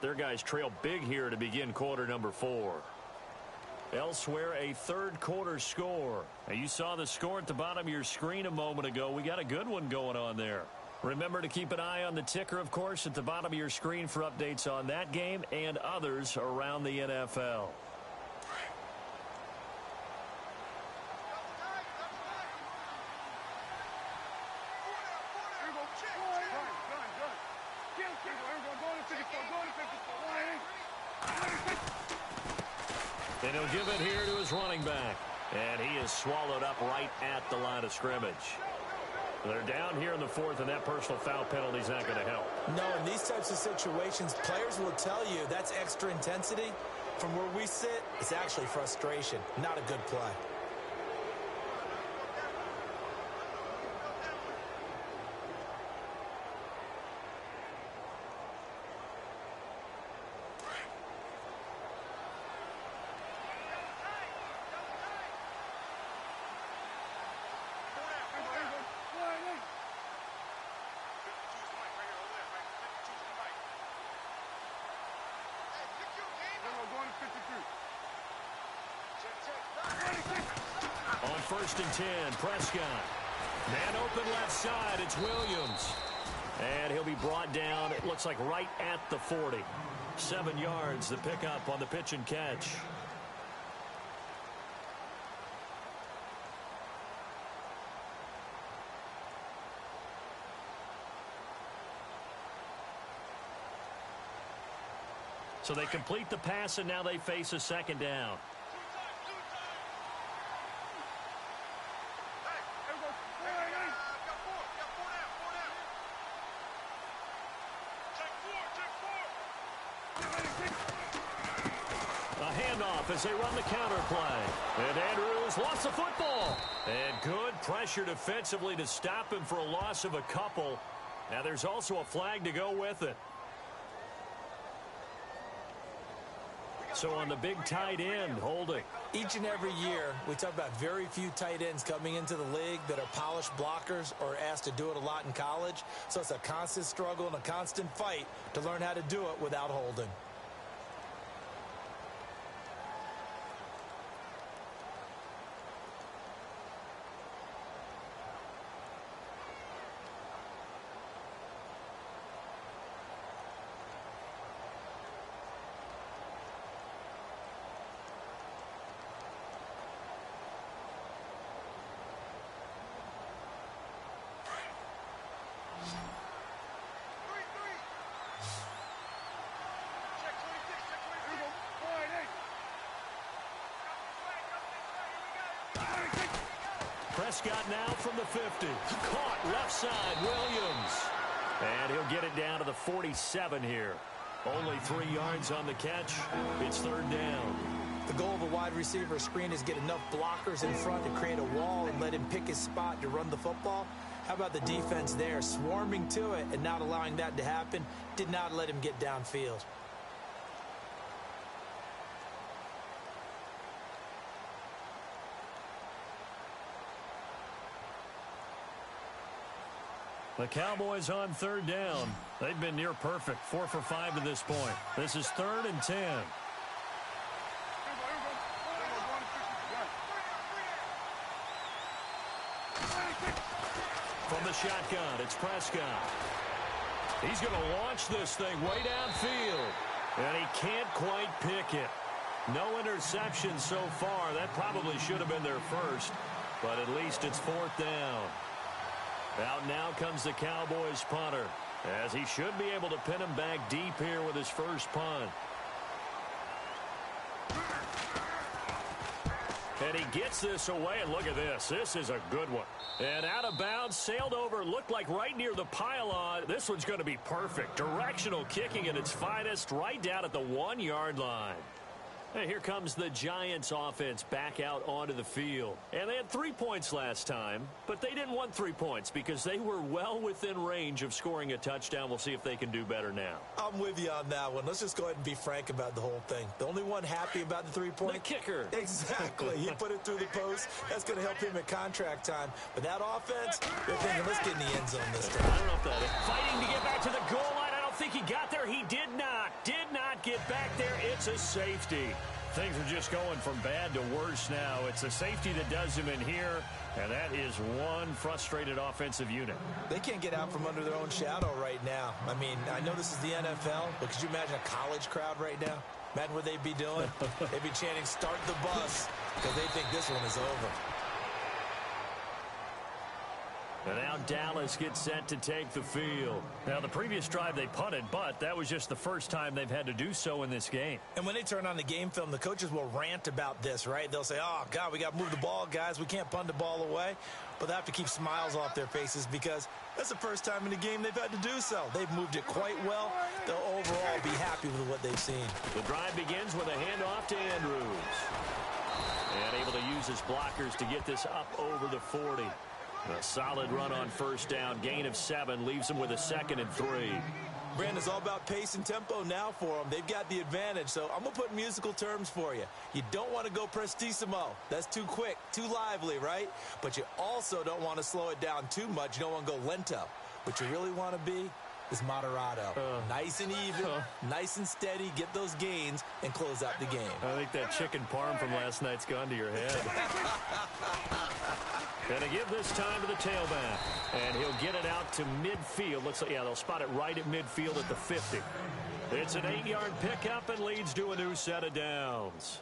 Their guys trail big here to begin quarter number 4. Elsewhere, a third quarter score. Now, you saw the score at the bottom of your screen a moment ago. We got a good one going on there. Remember to keep an eye on the ticker, of course, at the bottom of your screen for updates on that game and others around the NFL. And he'll give it here to his running back. And he is swallowed up right at the line of scrimmage. They're down here in the 4th, and that personal foul penalty is not going to help. No, in these types of situations, players will tell you that's extra intensity. From where we sit, it's actually frustration, not a good play. On 1st and 10, Prescott. Man open left side, it's Williams. And he'll be brought down, it looks like right at the 40. 7 yards, the pickup on the pitch and catch. So they complete the pass, and now they face a second down. A handoff as they run the counter play. And Andrews lost the football. And good pressure defensively to stop him for a loss of a couple. Now there's also a flag to go with it. So on the big tight end, holding. Each and every year, we talk about very few tight ends coming into the league that are polished blockers or asked to do it a lot in college. So it's a constant struggle and a constant fight to learn how to do it without holding. Prescott now from the 50. Caught left side, Williams. And he'll get it down to the 47 here. Only 3 yards on the catch. It's 3rd down. The goal of a wide receiver screen is get enough blockers in front to create a wall and let him pick his spot to run the football. How about the defense there, swarming to it and not allowing that to happen? Did not let him get downfield. The Cowboys on 3rd down. They've been near perfect, 4 for 5 to this point. This is 3rd and 10. From the shotgun, it's Prescott. He's going to launch this thing way downfield. And he can't quite pick it. No interception so far. That probably should have been their first. But at least it's 4th down. Out now comes the Cowboys punter, as he should be able to pin him back deep here with his first punt. And he gets this away, and look at this. This is a good one. And out of bounds, sailed over, looked like right near the pylon. This one's going to be perfect. Directional kicking at its finest, right down at the 1-yard line. And here comes the Giants offense back out onto the field. And they had 3 points last time, but they didn't want 3 points because they were well within range of scoring a touchdown. We'll see if they can do better now. I'm with you on that one. Let's just go ahead and be frank about the whole thing. The only one happy about the 3-point? The kicker. Exactly. He put it through the post. That's going to help him at contract time. But that offense, they're thinking, let's get in the end zone this time. I don't know if that is. Fighting to get back to the goal line. I don't think he got there. He did not. Did not get back there. It's a safety. Things are just going from bad to worse now. It's a safety that does him in here, and that is one frustrated offensive unit. They can't get out from under their own shadow right now. I mean, I know this is the NFL, but could you imagine a college crowd right now? Imagine what they'd be doing. They'd be chanting, "Start the bus," because they think this one is over. And now Dallas gets set to take the field. Now, the previous drive they punted, but that was just the first time they've had to do so in this game. And when they turn on the game film, the coaches will rant about this, right? They'll say, oh, God, we got to move the ball, guys. We can't punt the ball away. But they have to keep smiles off their faces because that's the first time in the game they've had to do so. They've moved it quite well. They'll overall be happy with what they've seen. The drive begins with a handoff to Andrews. And able to use his blockers to get this up over the 40. A solid run on first down. Gain of 7 leaves them with a 2nd and 3. Brandon, it's all about pace and tempo now for them. They've got the advantage, so I'm going to put musical terms for you. You don't want to go prestissimo. That's too quick, too lively, right? But you also don't want to slow it down too much. You don't want to go lento. What you really want to be is moderato. Nice and even, nice and steady, get those gains, and close out the game. I think that chicken parm from last night's gone to your head. Gonna give this time to the tailback. And he'll get it out to midfield. Looks like, yeah, they'll spot it right at midfield at the 50. It's an 8-yard pickup and leads to a new set of downs.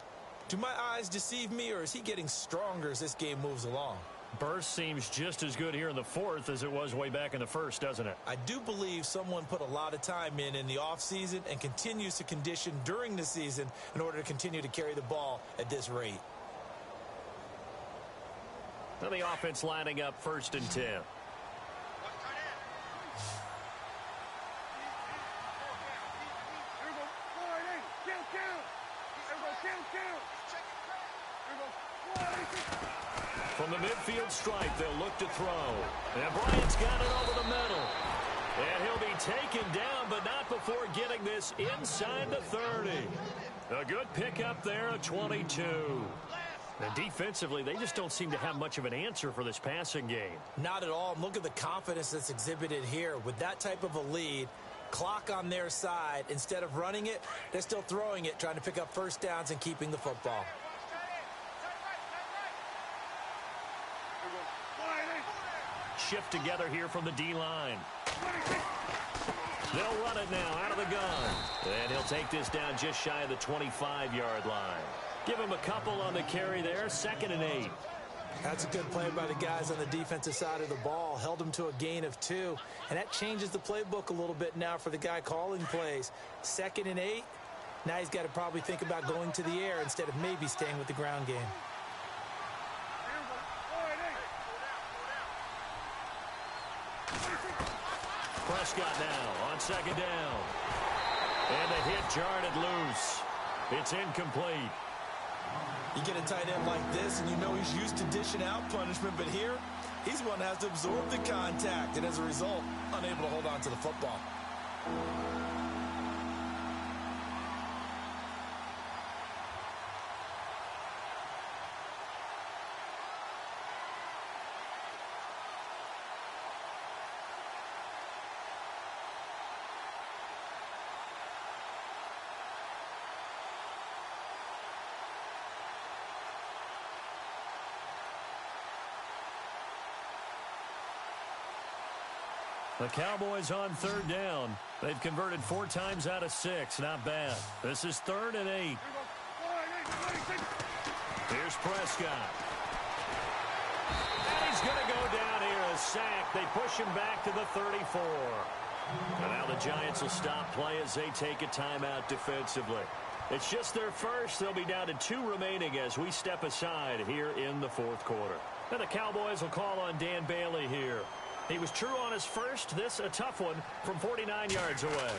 Do my eyes deceive me, or is he getting stronger as this game moves along? Burst seems just as good here in the 4th as it was way back in the 1st, doesn't it? I do believe someone put a lot of time in the offseason and continues to condition during the season in order to continue to carry the ball at this rate. Now the offense lining up 1st and 10. From the midfield stripe, they'll look to throw. And Bryant's got it over the middle. And he'll be taken down, but not before getting this inside the 30. A good pickup there, a 22. And defensively, they just don't seem to have much of an answer for this passing game. Not at all. Look at the confidence that's exhibited here. With that type of a lead, clock on their side, instead of running it, they're still throwing it, trying to pick up first downs and keeping the football. Shift together here from the D-line. They'll run it now out of the gun. And he'll take this down just shy of the 25-yard line. Give him a couple on the carry there, 2nd and 8. That's a good play by the guys on the defensive side of the ball. Held him to a gain of 2. And that changes the playbook a little bit now for the guy calling plays. 2nd and 8. Now he's got to probably think about going to the air instead of maybe staying with the ground game. Prescott now on 2nd down. And the hit jarred it loose. It's incomplete. You get a tight end like this, and you know he's used to dishing out punishment, but here, he's one that has to absorb the contact, and as a result, unable to hold on to the football. The Cowboys on 3rd down. They've converted 4 times out of 6. Not bad. This is 3rd and 8. Here's Prescott. And he's going to go down here. A sack. They push him back to the 34. And now the Giants will stop play as they take a timeout defensively. It's just their first. They'll be down to 2 remaining as we step aside here in the fourth quarter. And the Cowboys will call on Dan Bailey here. He was true on his first. This a tough one from 49 yards away.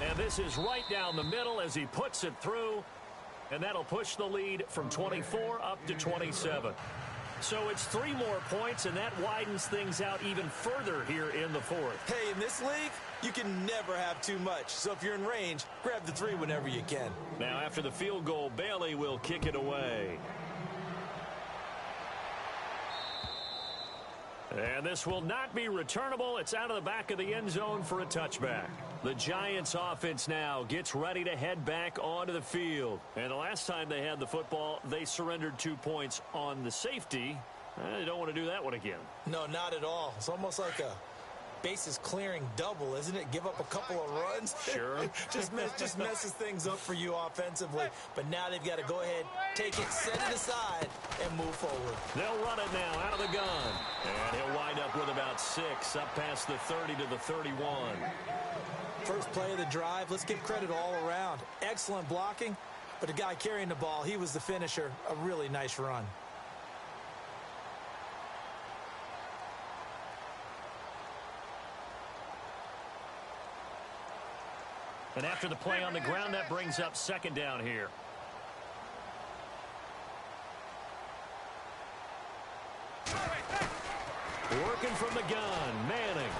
And this is right down the middle as he puts it through. And that'll push the lead from 24 up to 27. So it's 3 more points, and that widens things out even further here in the fourth. Hey, in this league, you can never have too much. So if you're in range, grab the 3 whenever you can. Now after the field goal, Bailey will kick it away. And this will not be returnable. It's out of the back of the end zone for a touchback. The Giants offense now gets ready to head back onto the field. And the last time they had the football, they surrendered 2 points on the safety. They don't want to do that one again. No, not at all. It's almost like a bases clearing double, isn't it? Give up a couple of runs. Sure. just messes things up for you offensively. But now they've got to go ahead, take it, set it aside, and move forward. They'll run it now out of the gun. And he'll wind up with about 6 up past the 30 to the 31. First play of the drive, let's give credit all around. Excellent blocking, but the guy carrying the ball, he was the finisher. A really nice run. And after the play on the ground, that brings up second down here. Working from the gun, Manning.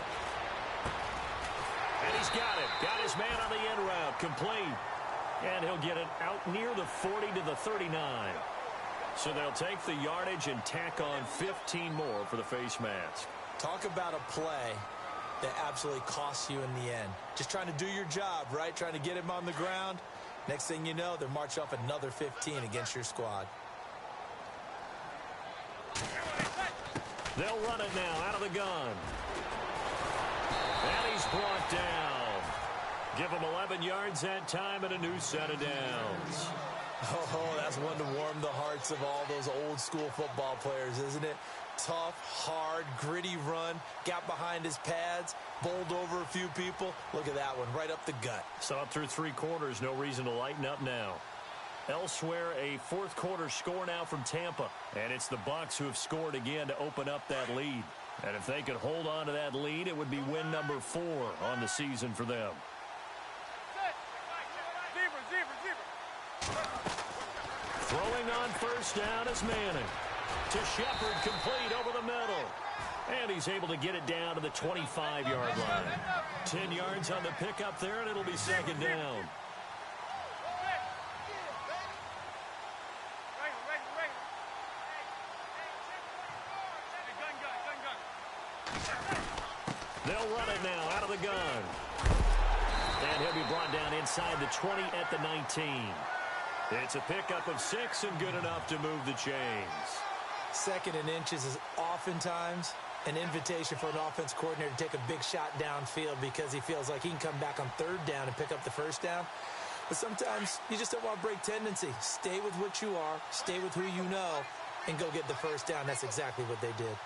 And he's got it. Got his man on the end route, complete. And he'll get it out near the 40 to the 39. So they'll take the yardage and tack on 15 more for the face mask. Talk about a play that absolutely costs you in the end. Just trying to do your job, right? Trying to get him on the ground. Next thing you know, they're marching off another 15 against your squad. They'll run it now out of the gun. And he's brought down. Give him 11 yards that time and a new set of downs. Oh, that's one to warm the hearts of all those old school football players, isn't it? Tough, hard, gritty run. Got behind his pads, bowled over a few people. Look at that one, right up the gut. So up through 3 quarters, no reason to lighten up now. Elsewhere, a fourth quarter score now from Tampa. And it's the Bucs who have scored again to open up that lead. And if they could hold on to that lead, it would be win number 4 on the season for them. Throwing on first down is Manning. To Shepard, complete over the middle. And he's able to get it down to the 25-yard line. 10 yards on the pickup there, and it'll be second down. They'll run it now out of the gun. And he'll be brought down inside the 20 at the 19. It's a pickup of 6 and good enough to move the chains. Second and inches is oftentimes an invitation for an offense coordinator to take a big shot downfield because he feels like he can come back on third down and pick up the first down. But sometimes you just don't want to break tendency. Stay with what you are, stay with who you know, and go get the first down. That's exactly what they did.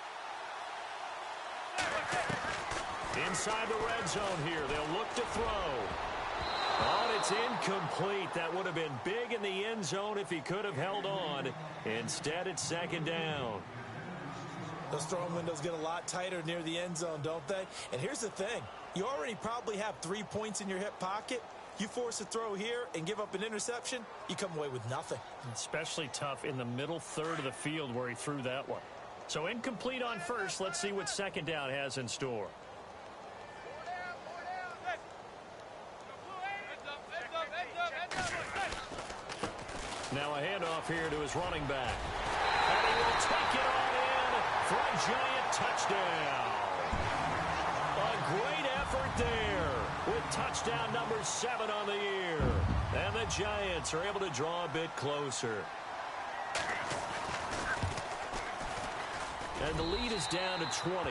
Inside the red zone here, they'll look to throw. Oh, and it's incomplete. That would have been big in the end zone if he could have held on. Instead, it's second down. Those throwing windows get a lot tighter near the end zone, don't they? And here's the thing. You already probably have 3 points in your hip pocket. You force a throw here and give up an interception, you come away with nothing. Especially tough in the middle third of the field where he threw that one. So incomplete on first. Let's see what second down has in store. Now a handoff here to his running back. And he will take it on in for a giant touchdown. A great effort there with touchdown number 7 on the year. And the Giants are able to draw a bit closer. And the lead is down to 20.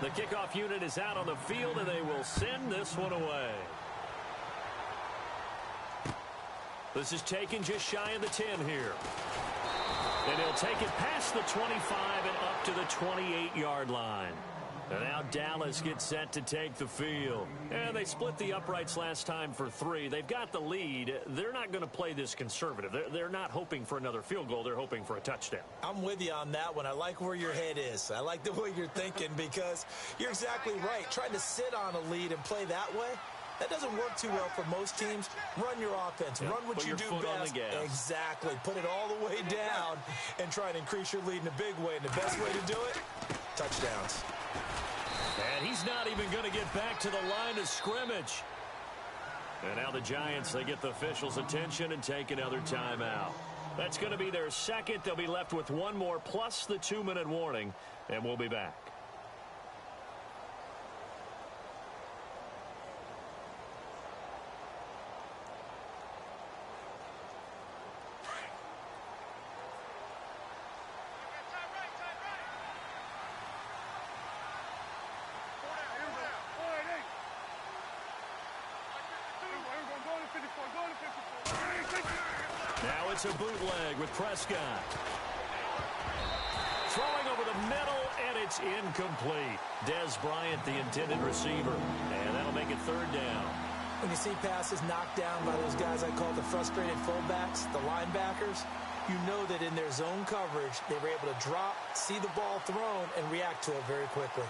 The kickoff unit is out on the field, and they will send this one away. This is taken just shy of the 10 here. And he'll take it past the 25 and up to the 28-yard line. And now Dallas gets set to take the field. And they split the uprights last time for 3. They've got the lead. They're not going to play this conservative. They're not hoping for another field goal. They're hoping for a touchdown. I'm with you on that one. I like where your head is. I like the way you're thinking because you're exactly right. Trying to sit on a lead and play that way, that doesn't work too well for most teams. Run your offense. Run what you do best. Exactly. Put it all the way down and try and increase your lead in a big way. And the best way to do it, touchdowns. And he's not even going to get back to the line of scrimmage. And now the Giants, they get the officials' attention and take another timeout. That's going to be their second. They'll be left with one more plus the 2-minute warning, and we'll be back. Now it's a bootleg with Prescott. Throwing over the middle, and it's incomplete. Des Bryant, the intended receiver. And that'll make it 3rd down. When you see passes knocked down by those guys I call the frustrated fullbacks, the linebackers, you know that in their zone coverage, they were able to drop, see the ball thrown, and react to it very quickly.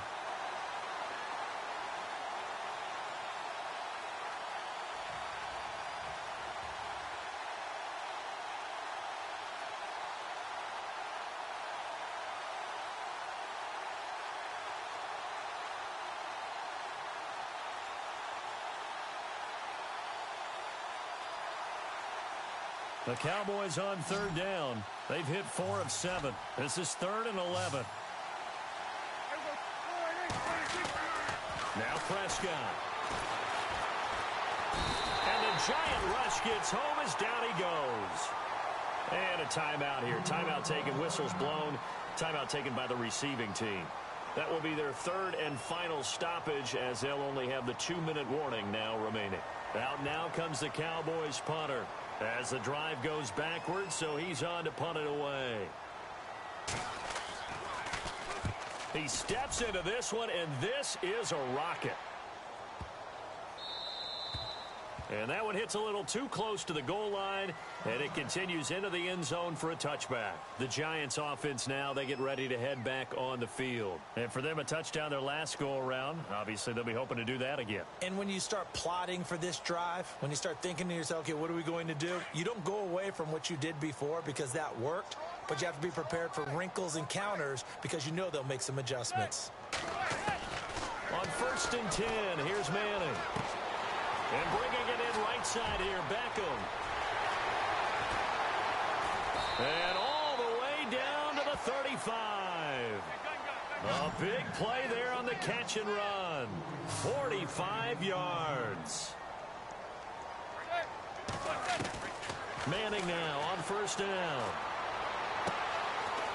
The Cowboys on 3rd down. They've hit 4 of 7. This is 3rd and 11. Now Prescott. And the giant rush gets home as down he goes. And a timeout here. Timeout taken, whistles blown. Timeout taken by the receiving team. That will be their 3rd and final stoppage as they'll only have the 2-minute warning now remaining. Out now comes the Cowboys punter. As the drive goes backwards, so he's on to punt it away. He steps into this one, and this is a rocket. And that one hits a little too close to the goal line, and it continues into the end zone for a touchback. The Giants offense now, they get ready to head back on the field. And for them, a touchdown their last go-around. Obviously, they'll be hoping to do that again. And when you start plotting for this drive, when you start thinking to yourself, okay, what are we going to do? You don't go away from what you did before because that worked, but you have to be prepared for wrinkles and counters because you know they'll make some adjustments. On 1st and 10, here's Manning. And bringing it in right side here, Beckham. And all the way down to the 35. A big play there on the catch and run. 45 yards. Manning now on 1st down.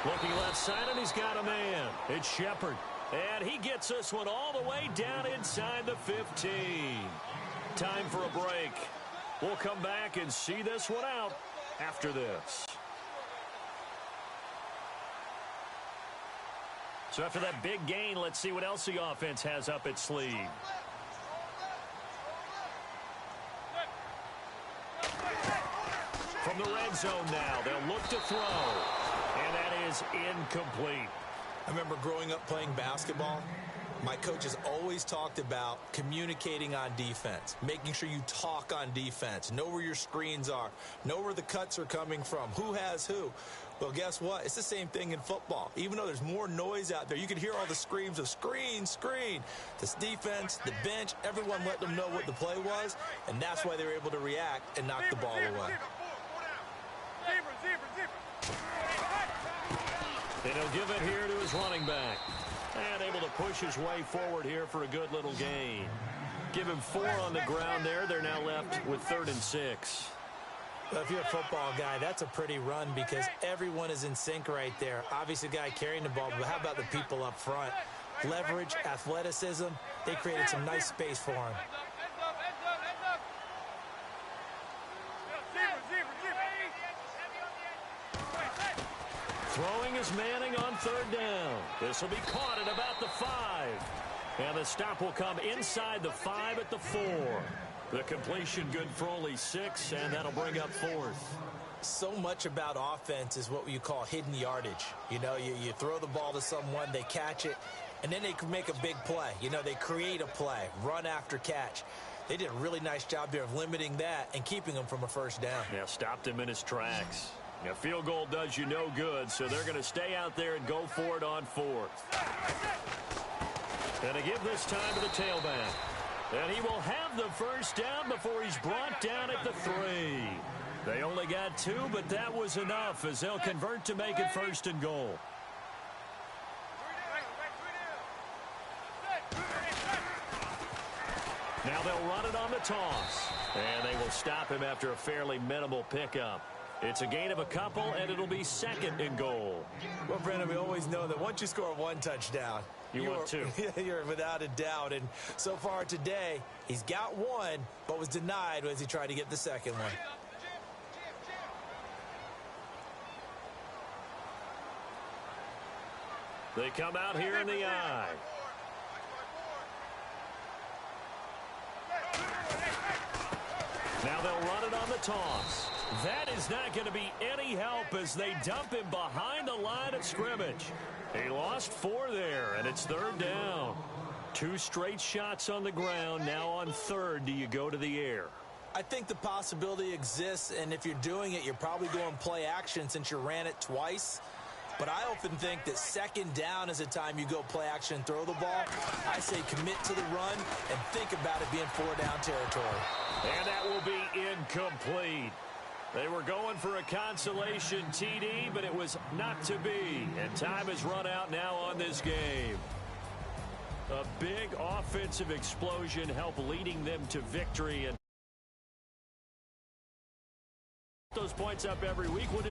Looking left side, and he's got a man. It's Shepard. And he gets this one all the way down inside the 15. Time for a break. We'll come back and see this one out after this. So after that big gain, let's see what else the offense has up its sleeve. From the red zone now, they'll look to throw. And that is incomplete. I remember growing up playing basketball. My coaches always talked about communicating on defense, making sure you talk on defense, know where your screens are, know where the cuts are coming from, who has who. Well, guess what? It's the same thing in football. Even though there's more noise out there, you can hear all the screams of screen, screen. This defense, the bench, everyone let them know what the play was, and that's why they were able to react and knock the ball away. And he'll give it here to his running back. And able to push his way forward here for a good little gain. Give him 4 on the ground there. They're now left with 3rd and 6. Well, if you're a football guy, that's a pretty run because everyone is in sync right there. Obviously, the guy carrying the ball, but how about the people up front? Leverage, athleticism, they created some nice space for him. Throwing is Manning on third down. This will be caught at about the 5. And the stop will come inside the 5 at the 4. The completion good for only 6, and that'll bring up 4th. So much about offense is what you call hidden yardage. You know, you throw the ball to someone, they catch it, and then they can make a big play. You know, they create a play, run after catch. They did a really nice job there of limiting that and keeping him from a first down. Yeah, stopped him in his tracks. A field goal does you no good, so they're going to stay out there and go for it on 4th. And to give this time to the tailback. And he will have the first down before he's brought down at the 3. They only got 2, but that was enough as they'll convert to make it 1st and goal. Now they'll run it on the toss. And they will stop him after a fairly minimal pickup. It's a gain of a couple, and it'll be 2nd and goal. Well, Brandon, we always know that once you score 1 touchdown, you want 2. You're without a doubt. And so far today, he's got 1, but was denied as he tried to get the 2nd one. They come out here in the I. Now they'll run it on the toss. That is not going to be any help as they dump him behind the line of scrimmage. He lost 4 there, and it's 3rd down. 2 straight shots on the ground. Now on 3rd, do you go to the air? I think the possibility exists, and if you're doing it, you're probably going play action since you ran it twice. But I often think that 2nd down is a time you go play action and throw the ball. I say commit to the run and think about it being 4-down territory. And that will be incomplete. They were going for a consolation TD, but it was not to be. And time has run out now on this game. A big offensive explosion helped leading them to victory. And those points up every week. We'll do